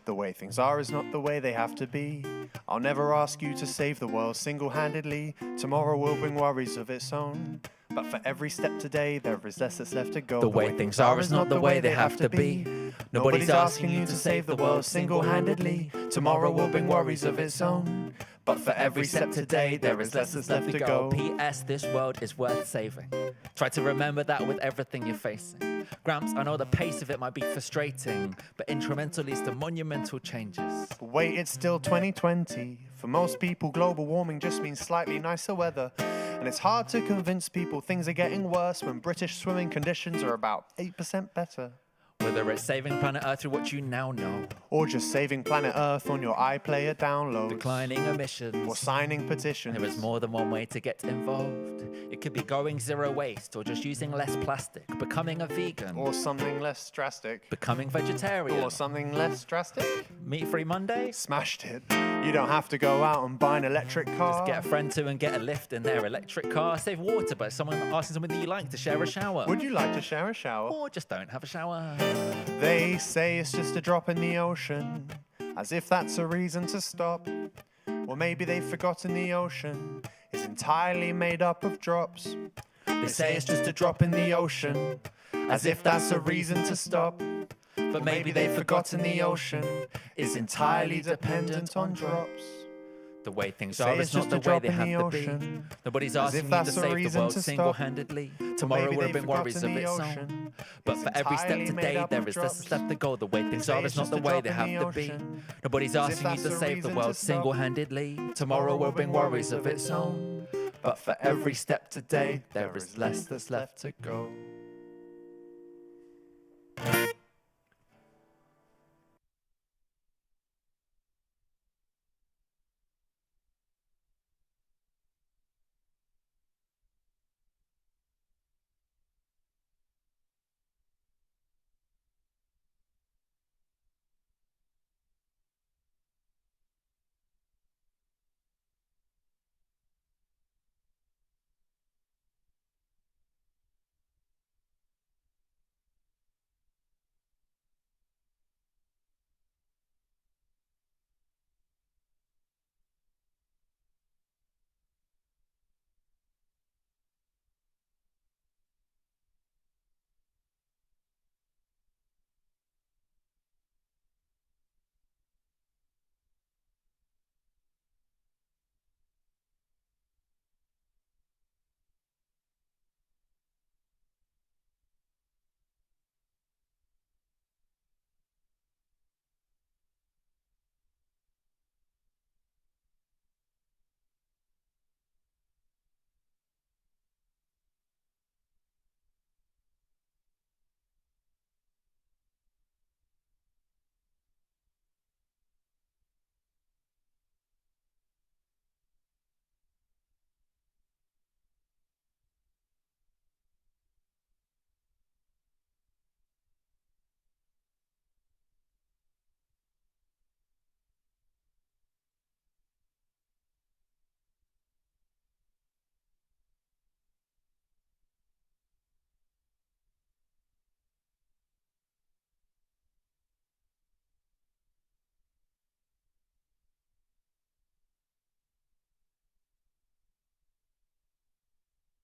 The way things are is not the way they have to be. I'll never ask you to save the world single-handedly. Tomorrow will bring worries of its own. But for every step today, there is less that's left to go. The way things are is not the way they have to be. Nobody's asking you to save the world single-handedly. Tomorrow will bring worries of its own. But for every step today, there is less that's left to go. P.S. This world is worth saving. Try to remember that with everything you're facing. Gramps, I know the pace of it might be frustrating, but incremental leads to monumental changes. But wait, it's still 2020. For most people, global warming just means slightly nicer weather. And it's hard to convince people things are getting worse when British swimming conditions are about 8% better. Whether it's saving planet Earth through what you now know, or just saving planet Earth on your iPlayer downloads, declining emissions, or signing petitions. There is more than one way to get involved. It could be going zero waste, or just using less plastic, becoming a vegan, or something less drastic, becoming vegetarian, or something less drastic. Meat-free Monday? Smashed it. You don't have to go out and buy an electric car. Just get a friend to and get a lift in their electric car. Save water by asking someone that you like to share a shower. Would you like to share a shower? Or just don't have a shower. They say it's just a drop in the ocean, as if that's a reason to stop. Or maybe they've forgotten the ocean is entirely made up of drops. They say it's just a drop in the ocean, as if that's a reason to stop. But maybe they've forgotten the ocean is entirely dependent on drops. The way things are is not the way they have to be. Nobody's asking you to save the world single-handedly. Tomorrow will bring worries of its own. But for every step today, there is less left to go. The way things are is not the way they have to be. Nobody's asking you to save the world single-handedly. Tomorrow will bring worries of its own. But for every step today, there is less that's left to go.